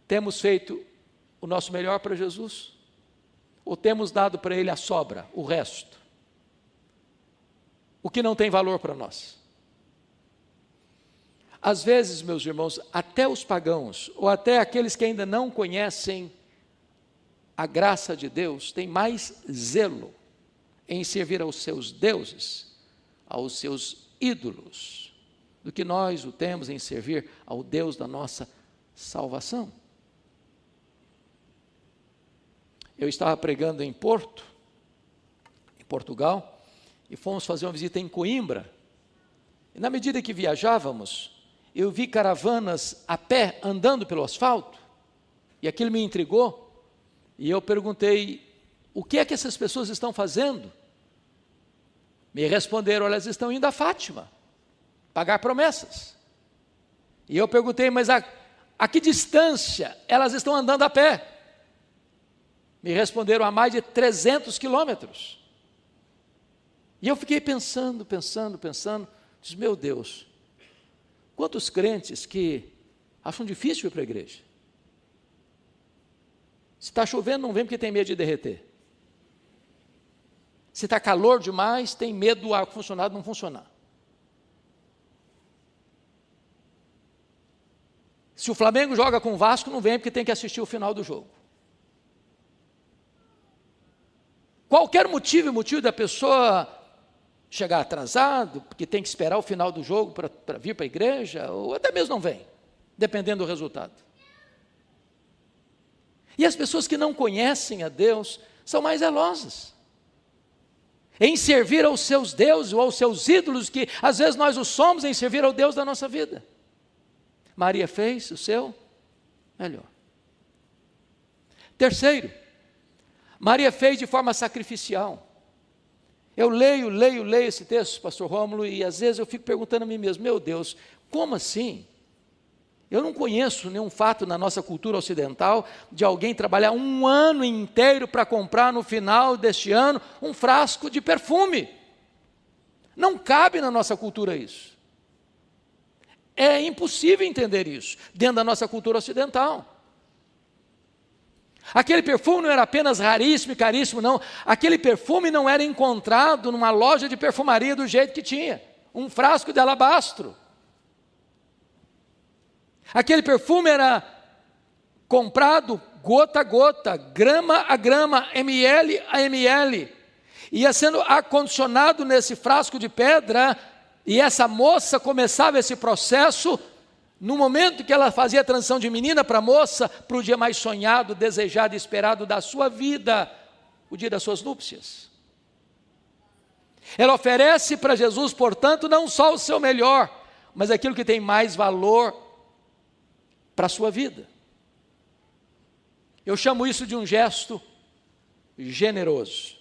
Temos feito o nosso melhor para Jesus? Ou temos dado para Ele a sobra, o resto? O que não tem valor para nós? Às vezes, meus irmãos, até os pagãos, ou até aqueles que ainda não conhecem a graça de Deus, têm mais zelo em servir aos seus deuses, aos seus ídolos, do que nós o temos em servir ao Deus da nossa salvação. Eu estava pregando em Porto, em Portugal, e fomos fazer uma visita em Coimbra, e na medida que viajávamos, eu vi caravanas a pé andando pelo asfalto, e aquilo me intrigou, e eu perguntei, o que é que essas pessoas estão fazendo? Me responderam, elas estão indo a Fátima, pagar promessas. E eu perguntei, mas a que distância elas estão andando a pé? Me responderam, a mais de 300 quilômetros. E eu fiquei pensando, disse, meu Deus, quantos crentes que acham difícil ir para a igreja? Se está chovendo, não vem porque tem medo de derreter. Se está calor demais, tem medo do ar-condicionado não funcionar. Se o Flamengo joga com o Vasco, não vem porque tem que assistir o final do jogo. Qualquer motivo da pessoa chegar atrasado, porque tem que esperar o final do jogo para vir para a igreja, ou até mesmo não vem, dependendo do resultado. E as pessoas que não conhecem a Deus são mais zelosas em servir aos seus deuses ou aos seus ídolos, que às vezes nós o somos em servir ao Deus da nossa vida. Maria fez o seu melhor. Terceiro, Maria fez de forma sacrificial. Eu leio esse texto, pastor Rômulo, e às vezes eu fico perguntando a mim mesmo, meu Deus, como assim? Eu não conheço nenhum fato na nossa cultura ocidental de alguém trabalhar 1 ano inteiro para comprar no final deste ano um frasco de perfume. Não cabe na nossa cultura isso. É impossível entender isso dentro da nossa cultura ocidental. Aquele perfume não era apenas raríssimo e caríssimo, não. Aquele perfume não era encontrado numa loja de perfumaria do jeito que tinha. Um frasco de alabastro. Aquele perfume era comprado gota a gota, grama a grama, ml a ml. Ia sendo acondicionado nesse frasco de pedra, e essa moça começava esse processo no momento que ela fazia a transição de menina para moça, para o dia mais sonhado, desejado e esperado da sua vida, o dia das suas núpcias. Ela oferece para Jesus, portanto, não só o seu melhor, mas aquilo que tem mais valor para a sua vida. Eu chamo isso de um gesto generoso.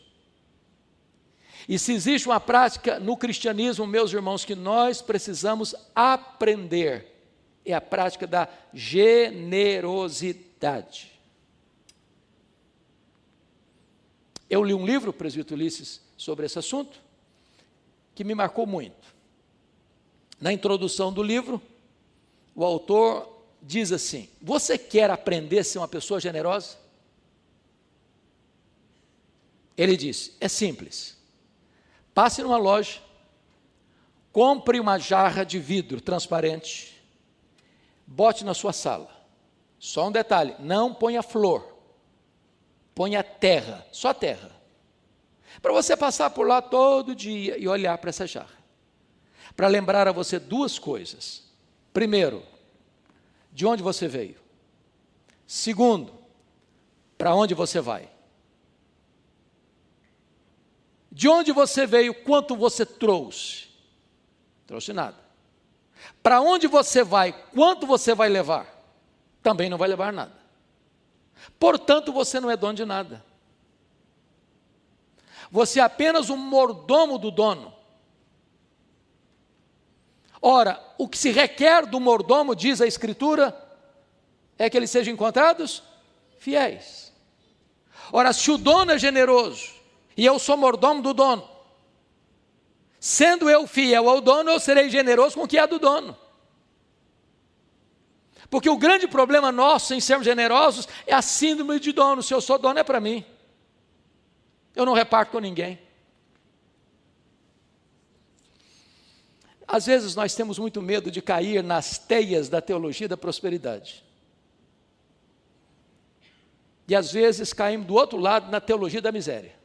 E se existe uma prática no cristianismo, meus irmãos, que nós precisamos aprender, é a prática da generosidade. Eu li um livro, presbítero Ulisses, sobre esse assunto, que me marcou muito. Na introdução do livro, o autor diz assim: você quer aprender a ser uma pessoa generosa? Ele diz, é simples. Passe numa loja, compre uma jarra de vidro transparente, bote na sua sala. Só um detalhe, não ponha flor, ponha terra, só terra. Para você passar por lá todo dia e olhar para essa jarra. Para lembrar a você duas coisas. Primeiro, de onde você veio. Segundo, para onde você vai. De onde você veio, quanto você trouxe? Trouxe nada. Para onde você vai, quanto você vai levar? Também não vai levar nada. Portanto, você não é dono de nada. Você é apenas um mordomo do dono. Ora, o que se requer do mordomo, diz a Escritura, é que eles sejam encontrados fiéis. Ora, se o dono é generoso, e eu sou mordomo do dono, sendo eu fiel ao dono, eu serei generoso com o que é do dono. Porque o grande problema nosso em sermos generosos é a síndrome de dono. Se eu sou dono, é para mim. Eu não reparto com ninguém. Às vezes nós temos muito medo de cair nas teias da teologia da prosperidade. E às vezes caímos do outro lado na teologia da miséria.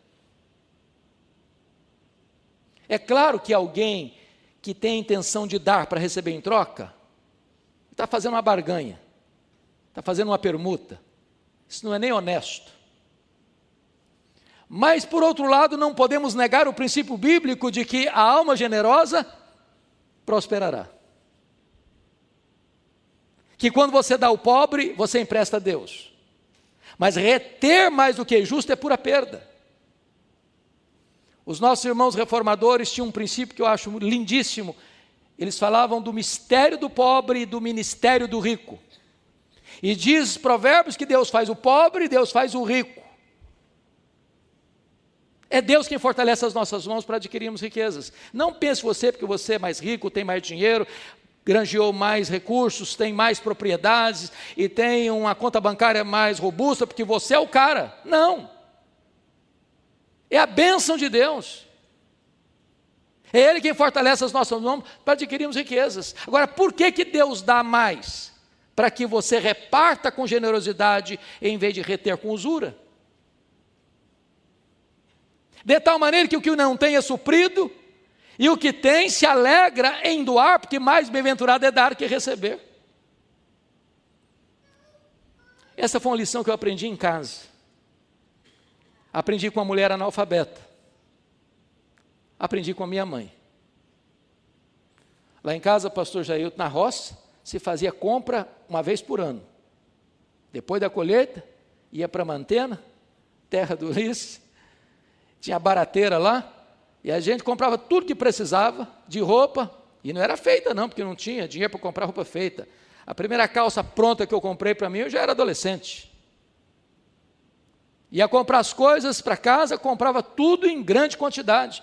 É claro que alguém que tem a intenção de dar para receber em troca, está fazendo uma barganha, está fazendo uma permuta. Isso não é nem honesto. Mas, por outro lado, não podemos negar o princípio bíblico de que a alma generosa prosperará. Que quando você dá ao pobre, você empresta a Deus. Mas reter mais do que justo é pura perda. Os nossos irmãos reformadores tinham um princípio que eu acho lindíssimo. Eles falavam do mistério do pobre e do ministério do rico. E diz Provérbios que Deus faz o pobre e Deus faz o rico. É Deus quem fortalece as nossas mãos para adquirirmos riquezas. Não pense você, porque você é mais rico, tem mais dinheiro, granjeou mais recursos, tem mais propriedades e tem uma conta bancária mais robusta, porque você é o cara. Não. É a bênção de Deus. É Ele quem fortalece as nossas mãos para adquirirmos riquezas. Agora, por que Deus dá mais? Para que você reparta com generosidade em vez de reter com usura. De tal maneira que o que não tem é suprido, e o que tem se alegra em doar, porque mais bem-aventurado é dar que receber. Essa foi uma lição que eu aprendi em casa. Aprendi com uma mulher analfabeta. Aprendi com a minha mãe. Lá em casa, pastor Jailton, na roça, se fazia compra uma vez por ano. Depois da colheita, ia para Mantena, terra do Ulisses, tinha a barateira lá, e a gente comprava tudo que precisava de roupa, e não era feita não, porque não tinha dinheiro para comprar roupa feita. A primeira calça pronta que eu comprei para mim, eu já era adolescente. Ia comprar as coisas para casa, comprava tudo em grande quantidade.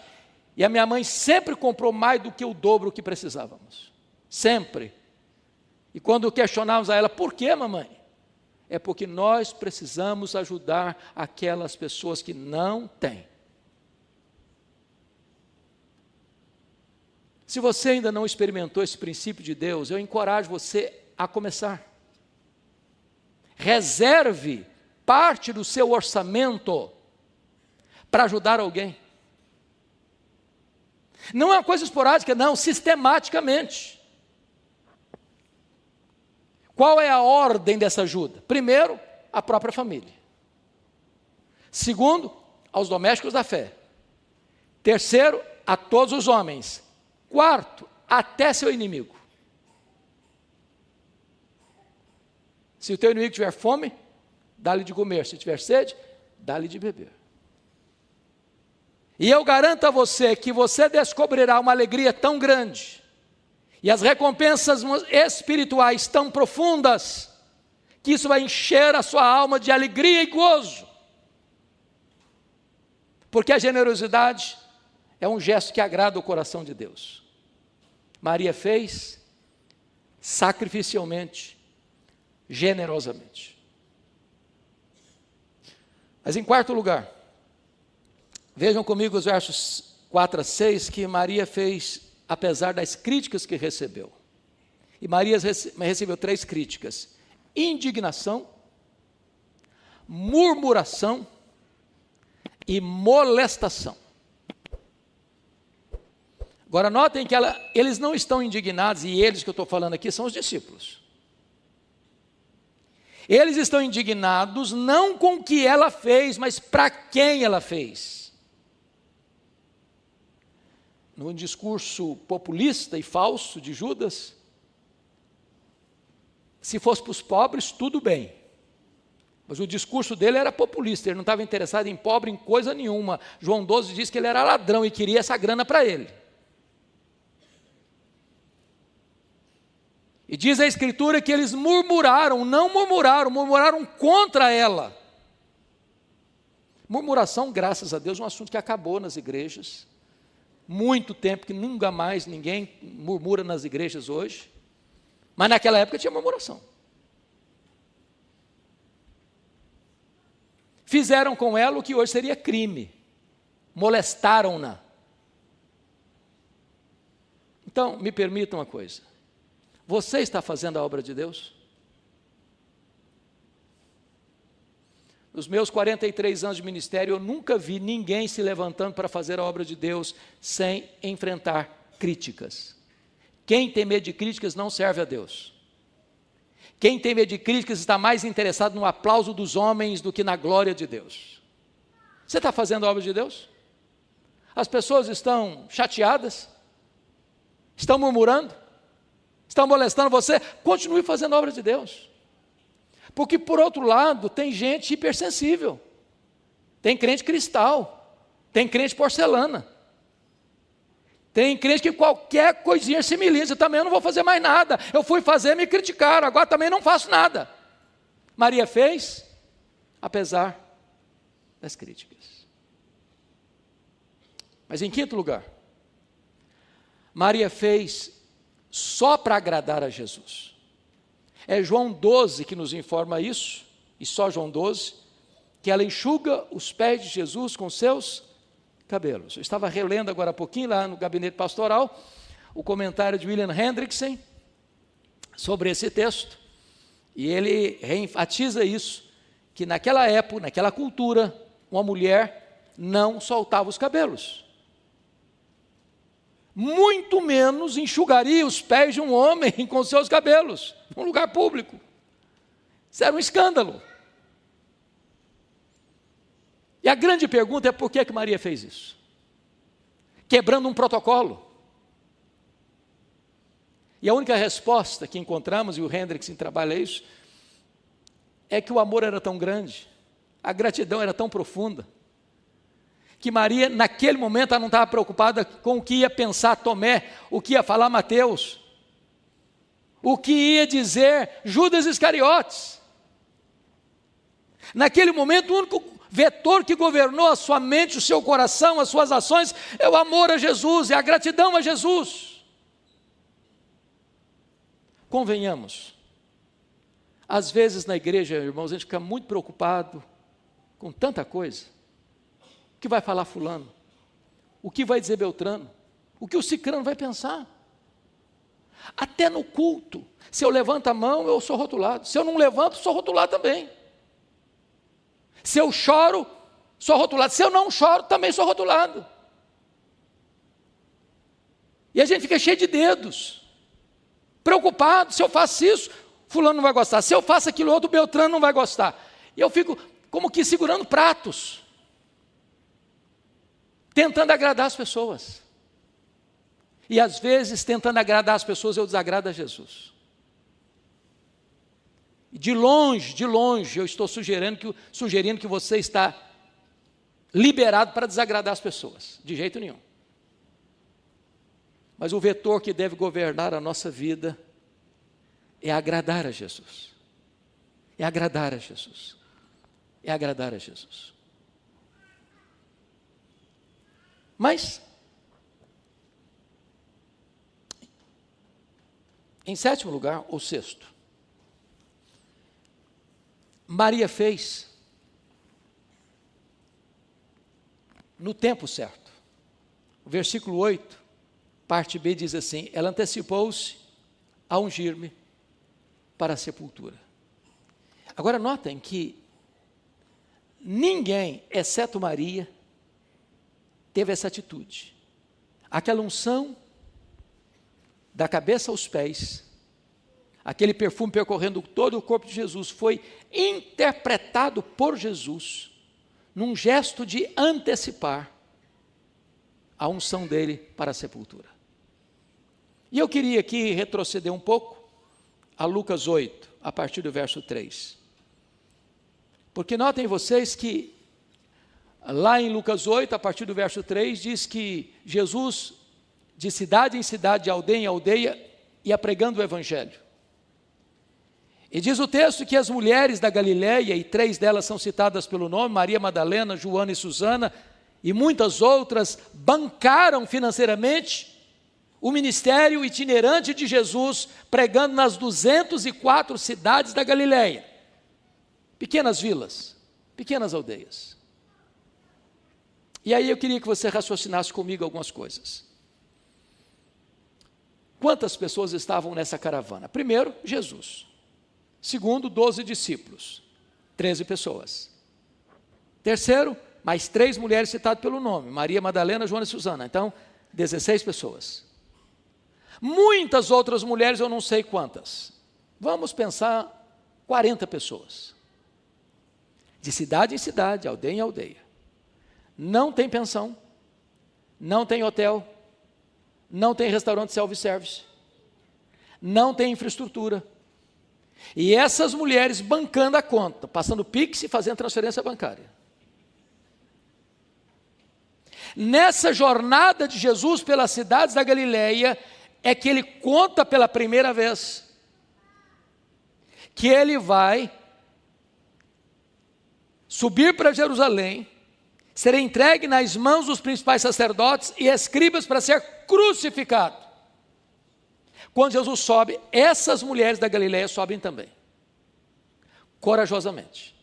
E a minha mãe sempre comprou mais do que o dobro que precisávamos. Sempre. E quando questionávamos a ela, por que, mamãe? É porque nós precisamos ajudar aquelas pessoas que não têm. Se você ainda não experimentou esse princípio de Deus, eu encorajo você a começar. Reserve parte do seu orçamento para ajudar alguém. Não é uma coisa esporádica, não, sistematicamente. Qual é a ordem dessa ajuda? Primeiro, a própria família. Segundo, aos domésticos da fé. Terceiro, a todos os homens. Quarto, até seu inimigo. Se o teu inimigo tiver fome, dá-lhe de comer. Se tiver sede, dá-lhe de beber. E eu garanto a você que você descobrirá uma alegria tão grande e as recompensas espirituais tão profundas, que isso vai encher a sua alma de alegria e gozo. Porque a generosidade é um gesto que agrada o coração de Deus. Maria fez sacrificialmente, generosamente. Mas em quarto lugar, vejam comigo os versos 4 a 6, que Maria fez apesar das críticas que recebeu. E Maria recebeu 3 críticas: indignação, murmuração e molestação. Agora notem que eles não estão indignados, e eles que eu estou falando aqui são os discípulos. Eles estão indignados não com o que ela fez, mas para quem ela fez. No discurso populista e falso de Judas, se fosse para os pobres, tudo bem. Mas o discurso dele era populista, ele não estava interessado em pobre, em coisa nenhuma. João 12 diz que ele era ladrão e queria essa grana para ele. E diz a Escritura que eles murmuraram contra ela. Murmuração, graças a Deus, é um assunto que acabou nas igrejas. Muito tempo que nunca mais ninguém murmura nas igrejas hoje. Mas naquela época tinha murmuração. Fizeram com ela o que hoje seria crime. Molestaram-na. Então, me permitam uma coisa. Você está fazendo a obra de Deus? Nos meus 43 anos de ministério, eu nunca vi ninguém se levantando para fazer a obra de Deus sem enfrentar críticas. Quem tem medo de críticas não serve a Deus. Quem tem medo de críticas está mais interessado no aplauso dos homens do que na glória de Deus. Você está fazendo a obra de Deus? As pessoas estão chateadas? Estão murmurando? Estão molestando você? Continue fazendo a obra de Deus. Porque, por outro lado, tem gente hipersensível. Tem crente cristal. Tem crente porcelana. Tem crente que qualquer coisinha se me liza. Também eu não vou fazer mais nada. Eu fui fazer, me criticaram. Agora também não faço nada. Maria fez, apesar das críticas. Mas em quinto lugar, Maria fez só para agradar a Jesus. É João 12 que nos informa isso, e só João 12, que ela enxuga os pés de Jesus com seus cabelos. Eu estava relendo agora há pouquinho, lá no gabinete pastoral, o comentário de William Hendrickson sobre esse texto, e ele reenfatiza isso, que naquela época, naquela cultura, uma mulher não soltava os cabelos. Muito menos enxugaria os pés de um homem com seus cabelos, num lugar público. Isso era um escândalo. E a grande pergunta é por que Maria fez isso? Quebrando um protocolo. E a única resposta que encontramos, e o Hendrickson trabalha isso, é que o amor era tão grande, a gratidão era tão profunda, que Maria, naquele momento, ela não estava preocupada com o que ia pensar Tomé, o que ia falar Mateus, o que ia dizer Judas Iscariotes. Naquele momento, o único vetor que governou a sua mente, o seu coração, as suas ações, é o amor a Jesus, é a gratidão a Jesus. Convenhamos, às vezes na igreja, irmãos, a gente fica muito preocupado com tanta coisa. O que vai falar fulano? O que vai dizer Beltrano? O que o cicrano vai pensar? Até no culto, se eu levanto a mão, eu sou rotulado. Se eu não levanto, sou rotulado também. Se eu choro, sou rotulado. Se eu não choro, também sou rotulado. E a gente fica cheio de dedos, preocupado. Se eu faço isso, fulano não vai gostar. Se eu faço aquilo outro, Beltrano não vai gostar. E eu fico como que segurando pratos, tentando agradar as pessoas. E às vezes, tentando agradar as pessoas, eu desagrado a Jesus. E de longe, eu estou sugerindo que você está liberado para desagradar as pessoas. De jeito nenhum. Mas o vetor que deve governar a nossa vida é agradar a Jesus. É agradar a Jesus. É agradar a Jesus. Mas, em sétimo lugar, ou sexto, Maria fez no tempo certo. O versículo 8, parte B, diz assim: ela antecipou-se a ungir-me para a sepultura. Agora notem que ninguém, exceto Maria, teve essa atitude. Aquela unção da cabeça aos pés, aquele perfume percorrendo todo o corpo de Jesus, foi interpretado por Jesus num gesto de antecipar a unção dele para a sepultura. E eu queria aqui retroceder um pouco a Lucas 8, a partir do verso 3. Porque notem vocês que lá em Lucas 8, a partir do verso 3, diz que Jesus, de cidade em cidade, de aldeia em aldeia, ia pregando o evangelho. E diz o texto que as mulheres da Galileia, e 3 delas são citadas pelo nome, Maria Madalena, Joana e Susana, e muitas outras, bancaram financeiramente o ministério itinerante de Jesus, pregando nas 204 cidades da Galileia. Pequenas vilas, pequenas aldeias. E aí eu queria que você raciocinasse comigo algumas coisas. Quantas pessoas estavam nessa caravana? Primeiro, Jesus. Segundo, 12 discípulos, 13 pessoas. Terceiro, mais 3 mulheres citadas pelo nome, Maria Madalena, Joana e Susana. Então, 16 pessoas. Muitas outras mulheres, eu não sei quantas. Vamos pensar 40 pessoas. De cidade em cidade, aldeia em aldeia. Não tem pensão, não tem hotel, não tem restaurante self-service, não tem infraestrutura. E essas mulheres bancando a conta, passando Pix e fazendo transferência bancária. Nessa jornada de Jesus pelas cidades da Galileia, é que ele conta pela primeira vez que ele vai subir para Jerusalém, ser entregue nas mãos dos principais sacerdotes e escribas para ser crucificado. Quando Jesus sobe, essas mulheres da Galileia sobem também, corajosamente.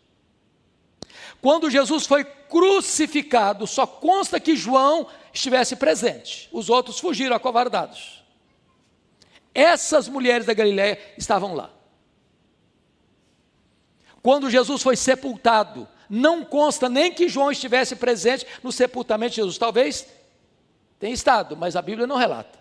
Quando Jesus foi crucificado, só consta que João estivesse presente, os outros fugiram acovardados. Essas mulheres da Galileia estavam lá. Quando Jesus foi sepultado, não consta nem que João estivesse presente no sepultamento de Jesus. Talvez tenha estado, mas a Bíblia não relata.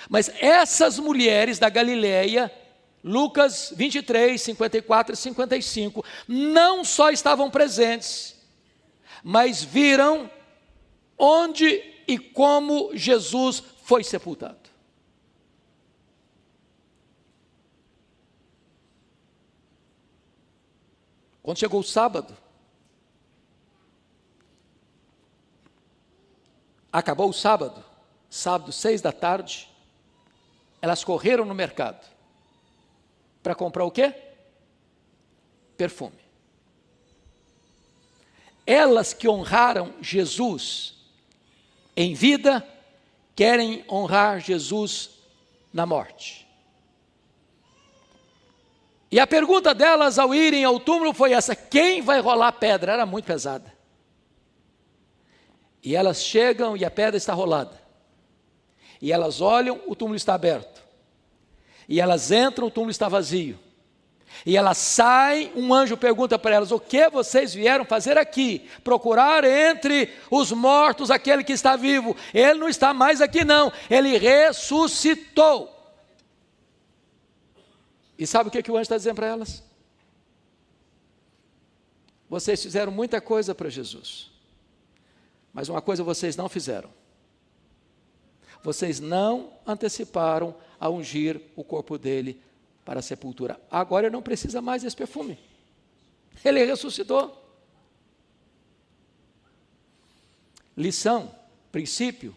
Mas essas mulheres da Galileia, Lucas 23, 54 e 55, não só estavam presentes, mas viram onde e como Jesus foi sepultado. Quando chegou o sábado, acabou o sábado, 6 da tarde, elas correram no mercado para comprar o quê? Perfume. Elas que honraram Jesus em vida, querem honrar Jesus na morte. E a pergunta delas ao irem ao túmulo foi essa: quem vai rolar a pedra? Era muito pesada. E elas chegam e a pedra está rolada. E elas olham, o túmulo está aberto. E elas entram, o túmulo está vazio. E elas saem, um anjo pergunta para elas: o que vocês vieram fazer aqui? Procurar entre os mortos aquele que está vivo. Ele não está mais aqui não, ele ressuscitou. E sabe o que o anjo está dizendo para elas? Vocês fizeram muita coisa para Jesus, mas uma coisa vocês não fizeram: vocês não anteciparam a ungir o corpo dele para a sepultura. Agora ele não precisa mais desse perfume, ele ressuscitou. Lição, princípio: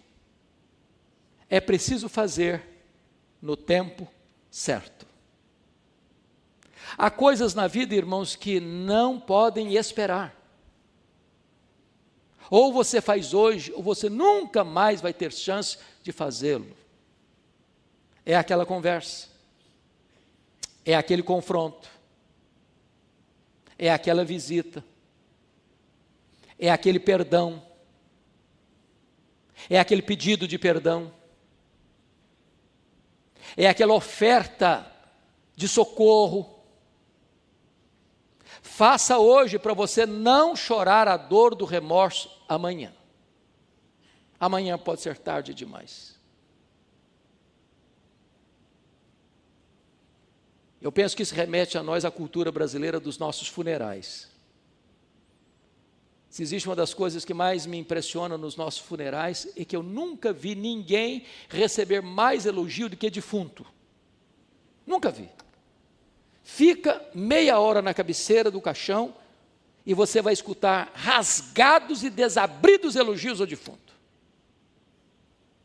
é preciso fazer no tempo certo. Há coisas na vida, irmãos, que não podem esperar. Ou você faz hoje, ou você nunca mais vai ter chance de fazê-lo. É aquela conversa, é aquele confronto, é aquela visita, é aquele perdão, é aquele pedido de perdão, é aquela oferta de socorro. Faça hoje para você não chorar a dor do remorso amanhã. Amanhã pode ser tarde demais. Eu penso que isso remete a nós, a cultura brasileira dos nossos funerais. Se existe uma das coisas que mais me impressiona nos nossos funerais, é que eu nunca vi ninguém receber mais elogio do que defunto. Nunca vi. Fica meia hora na cabeceira do caixão e você vai escutar rasgados e desabridos elogios ao defunto.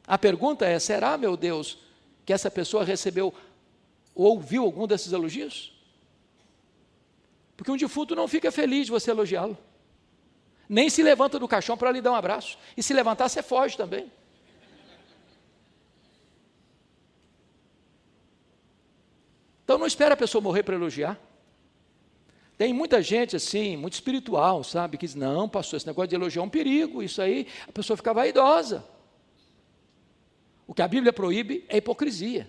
A pergunta é: será, meu Deus, que essa pessoa recebeu ou ouviu algum desses elogios? Porque um defunto não fica feliz de você elogiá-lo, nem se levanta do caixão para lhe dar um abraço, e se levantar você foge também. Então não espera a pessoa morrer para elogiar. Tem muita gente assim, muito espiritual, sabe, que diz: não, pastor, esse negócio de elogiar é um perigo, isso aí, a pessoa fica vaidosa. O que a Bíblia proíbe é hipocrisia.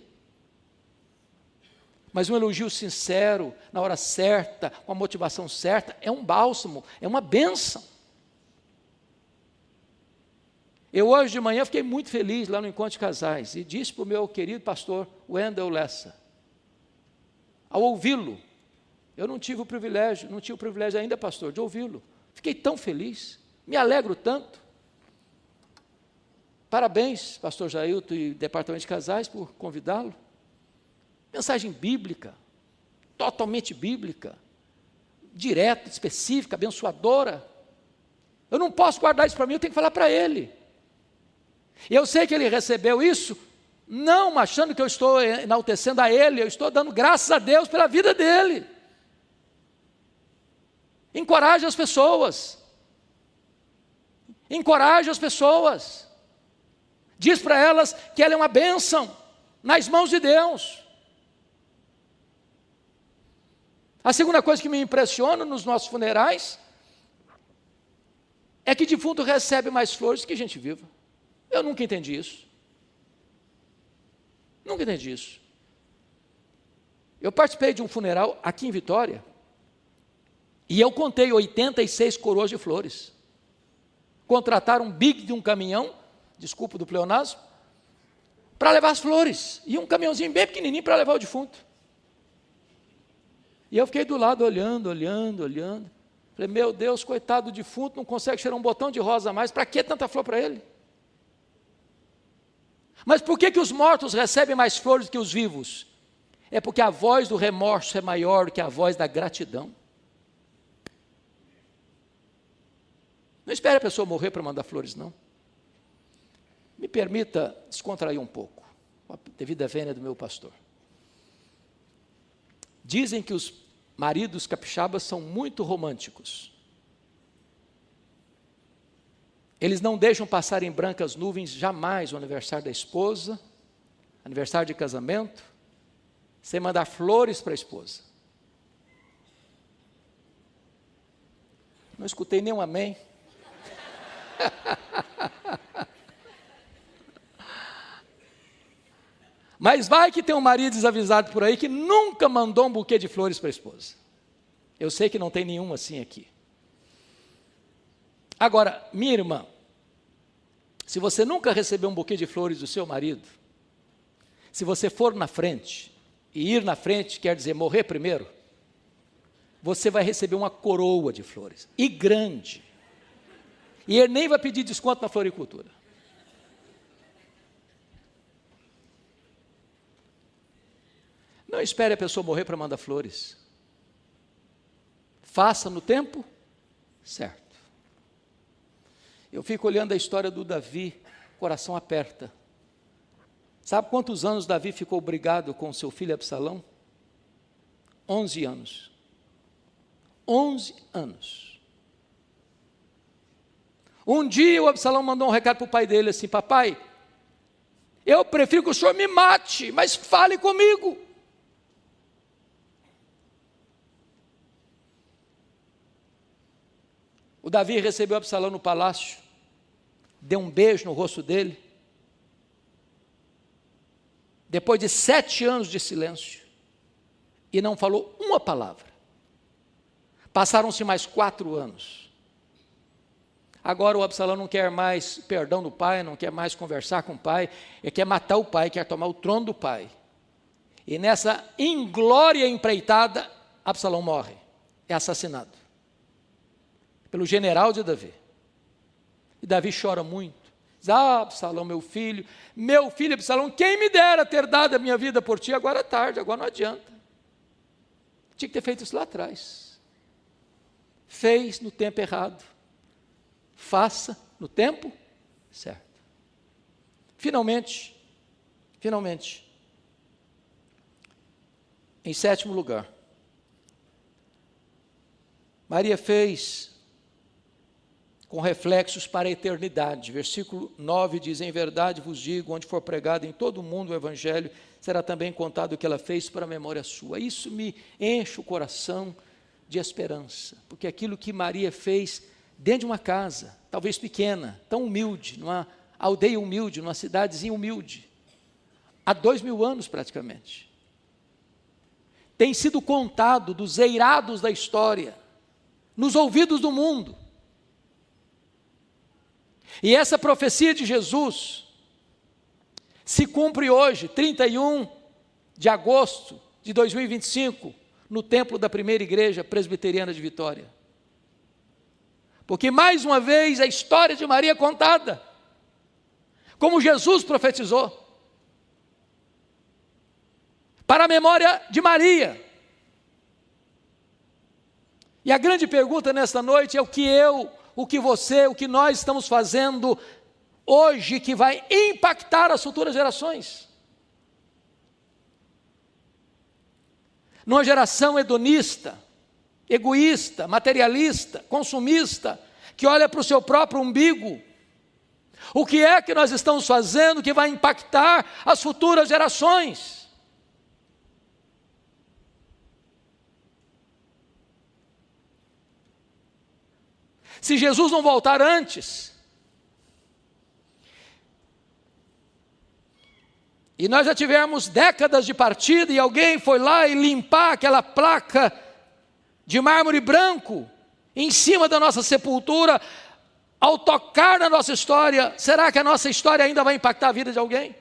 Mas um elogio sincero, na hora certa, com a motivação certa, é um bálsamo, é uma bênção. Eu hoje de manhã fiquei muito feliz lá no Encontro de Casais, e disse para o meu querido pastor Wendel Lessa, ao ouvi-lo, eu não tive o privilégio ainda, pastor, de ouvi-lo. Fiquei tão feliz, me alegro tanto. Parabéns, pastor Jailton e Departamento de Casais, por convidá-lo. Mensagem bíblica, totalmente bíblica, direta, específica, abençoadora. Eu não posso guardar isso para mim, eu tenho que falar para ele. E eu sei que ele recebeu isso, não achando que eu estou enaltecendo a ele, eu estou dando graças a Deus pela vida dele. Encoraje as pessoas. Encoraje as pessoas. Diz para elas que ela é uma bênção nas mãos de Deus. A segunda coisa que me impressiona nos nossos funerais é que defunto recebe mais flores que gente viva. Eu nunca entendi isso. Nunca entendi isso. Eu participei de um funeral aqui em Vitória e eu contei 86 coroas de flores. Contrataram um big de um caminhão, desculpa do pleonasmo, para levar as flores. E um caminhãozinho bem pequenininho para levar o defunto. E eu fiquei do lado olhando. Falei: meu Deus, coitado do defunto, não consegue cheirar um botão de rosa a mais, para que tanta flor para ele? Mas por que os mortos recebem mais flores do que os vivos? É porque a voz do remorso é maior do que a voz da gratidão. Não espere a pessoa morrer para mandar flores, não. Me permita descontrair um pouco, devido à vênia do meu pastor. Dizem que os maridos capixabas são muito românticos. Eles não deixam passar em brancas nuvens jamais o aniversário da esposa, aniversário de casamento, sem mandar flores para a esposa. Não escutei nenhum amém. Mas vai que tem um marido desavisado por aí que nunca mandou um buquê de flores para a esposa. Eu sei que não tem nenhum assim aqui. Agora, minha irmã, se você nunca recebeu um buquê de flores do seu marido, se você for na frente, e ir na frente quer dizer morrer primeiro, você vai receber uma coroa de flores, e grande. E ele nem vai pedir desconto na floricultura. Não espere a pessoa morrer para mandar flores. Faça no tempo certo. Eu fico olhando a história do Davi, coração aperta. Sabe quantos anos Davi ficou brigado com seu filho Absalão? 11 anos. 11 anos. Um dia o Absalão mandou um recado para o pai dele assim: papai, eu prefiro que o senhor me mate, mas fale comigo. O Davi recebeu Absalão no palácio, deu um beijo no rosto dele. Depois de 7 anos de silêncio, e não falou uma palavra. Passaram-se mais 4 anos. Agora o Absalão não quer mais perdão do pai, não quer mais conversar com o pai, ele quer matar o pai, quer tomar o trono do pai. E nessa inglória empreitada, Absalão morre, é assassinado pelo general de Davi. E Davi chora muito. Diz: ah, Absalão, meu filho Absalão, quem me dera ter dado a minha vida por ti, agora é tarde, agora não adianta. Tinha que ter feito isso lá atrás. Fez no tempo errado. Faça no tempo certo. Finalmente, em 7º lugar, Maria fez com reflexos para a eternidade. Versículo 9 diz: em verdade vos digo, onde for pregado em todo o mundo o evangelho, será também contado o que ela fez para a memória sua. Isso me enche o coração de esperança, porque aquilo que Maria fez dentro de uma casa, talvez pequena, tão humilde, numa aldeia humilde, numa cidadezinha humilde, há 2000 anos praticamente, tem sido contado dos eirados da história, nos ouvidos do mundo. E essa profecia de Jesus se cumpre hoje, 31 de agosto de 2025, no templo da primeira igreja presbiteriana de Vitória. Porque mais uma vez a história de Maria é contada, como Jesus profetizou, para a memória de Maria. E a grande pergunta nesta noite é o que você, o que nós estamos fazendo hoje que vai impactar as futuras gerações. Numa geração hedonista, egoísta, materialista, consumista, que olha para o seu próprio umbigo. O que é que nós estamos fazendo que vai impactar as futuras gerações? Se Jesus não voltar antes, e nós já tivemos décadas de partida, e alguém foi lá e limpar aquela placa de mármore branco em cima da nossa sepultura, ao tocar na nossa história, será que a nossa história ainda vai impactar a vida de alguém?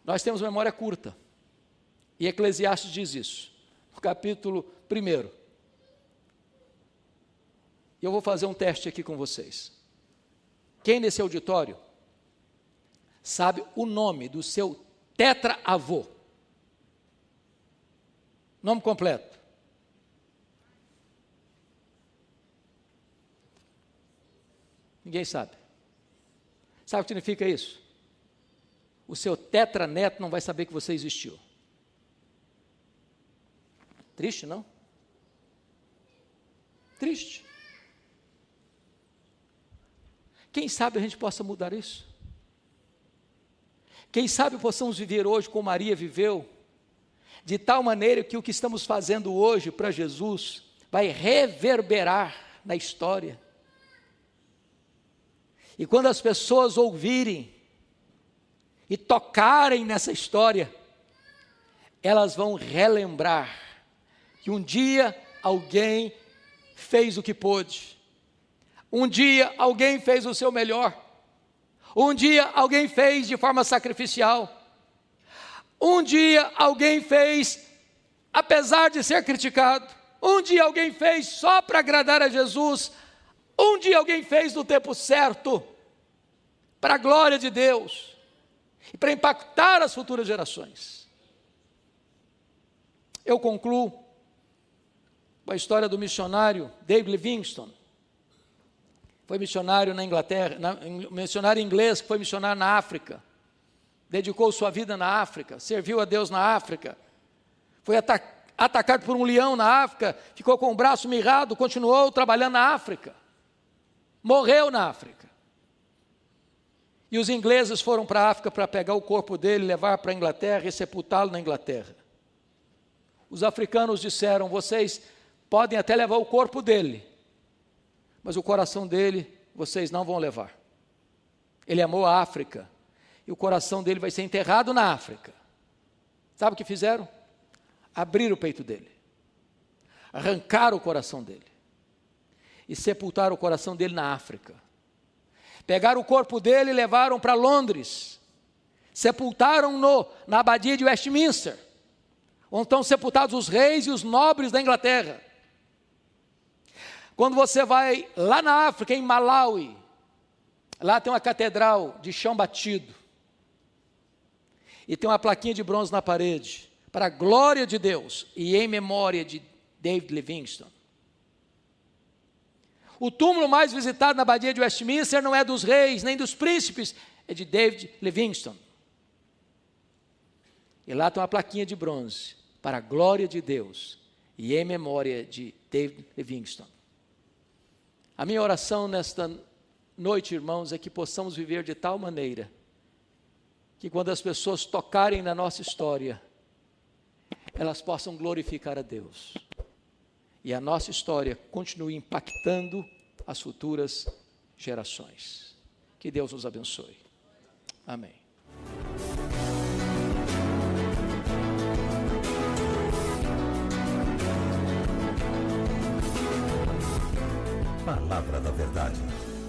Nós temos memória curta, e Eclesiastes diz isso, no capítulo 1. E eu vou fazer um teste aqui com vocês. Quem nesse auditório sabe o nome do seu tetra-avô? Nome completo. Ninguém sabe. Sabe o que significa isso? O seu tetraneto não vai saber que você existiu. Triste, não? Triste. Quem sabe a gente possa mudar isso? Quem sabe possamos viver hoje como Maria viveu, de tal maneira que o que estamos fazendo hoje para Jesus vai reverberar na história. E quando as pessoas ouvirem e tocarem nessa história, elas vão relembrar que um dia alguém fez o que pôde, um dia alguém fez o seu melhor, um dia alguém fez de forma sacrificial, um dia alguém fez apesar de ser criticado, um dia alguém fez só para agradar a Jesus, um dia alguém fez no tempo certo, para a glória de Deus, e para impactar as futuras gerações. Eu concluo com a história do missionário David Livingstone. Foi missionário na Inglaterra, missionário inglês que foi missionário na África, dedicou sua vida na África, serviu a Deus na África, foi atacado por um leão na África, ficou com o braço mirrado, continuou trabalhando na África, morreu na África. E os ingleses foram para a África para pegar o corpo dele, levar para a Inglaterra e sepultá-lo na Inglaterra. Os africanos disseram: vocês podem até levar o corpo dele, mas o coração dele vocês não vão levar. Ele amou a África, e o coração dele vai ser enterrado na África. Sabe o que fizeram? Abriram o peito dele, arrancaram o coração dele, e sepultaram o coração dele na África. Pegaram o corpo dele e levaram para Londres, sepultaram-no na abadia de Westminster, onde estão sepultados os reis e os nobres da Inglaterra. Quando você vai lá na África, em Malawi, lá tem uma catedral de chão batido, e tem uma plaquinha de bronze na parede, para a glória de Deus e em memória de David Livingstone. O túmulo mais visitado na abadia de Westminster não é dos reis, nem dos príncipes, é de David Livingstone. E lá tem uma plaquinha de bronze, para a glória de Deus e em memória de David Livingstone. A minha oração nesta noite, irmãos, é que possamos viver de tal maneira, que quando as pessoas tocarem na nossa história, elas possam glorificar a Deus, e a nossa história continue impactando as futuras gerações. Que Deus nos abençoe. Amém. Palavra da Verdade,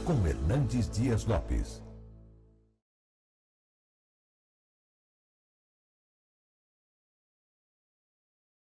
com Hernandes Dias Lopes.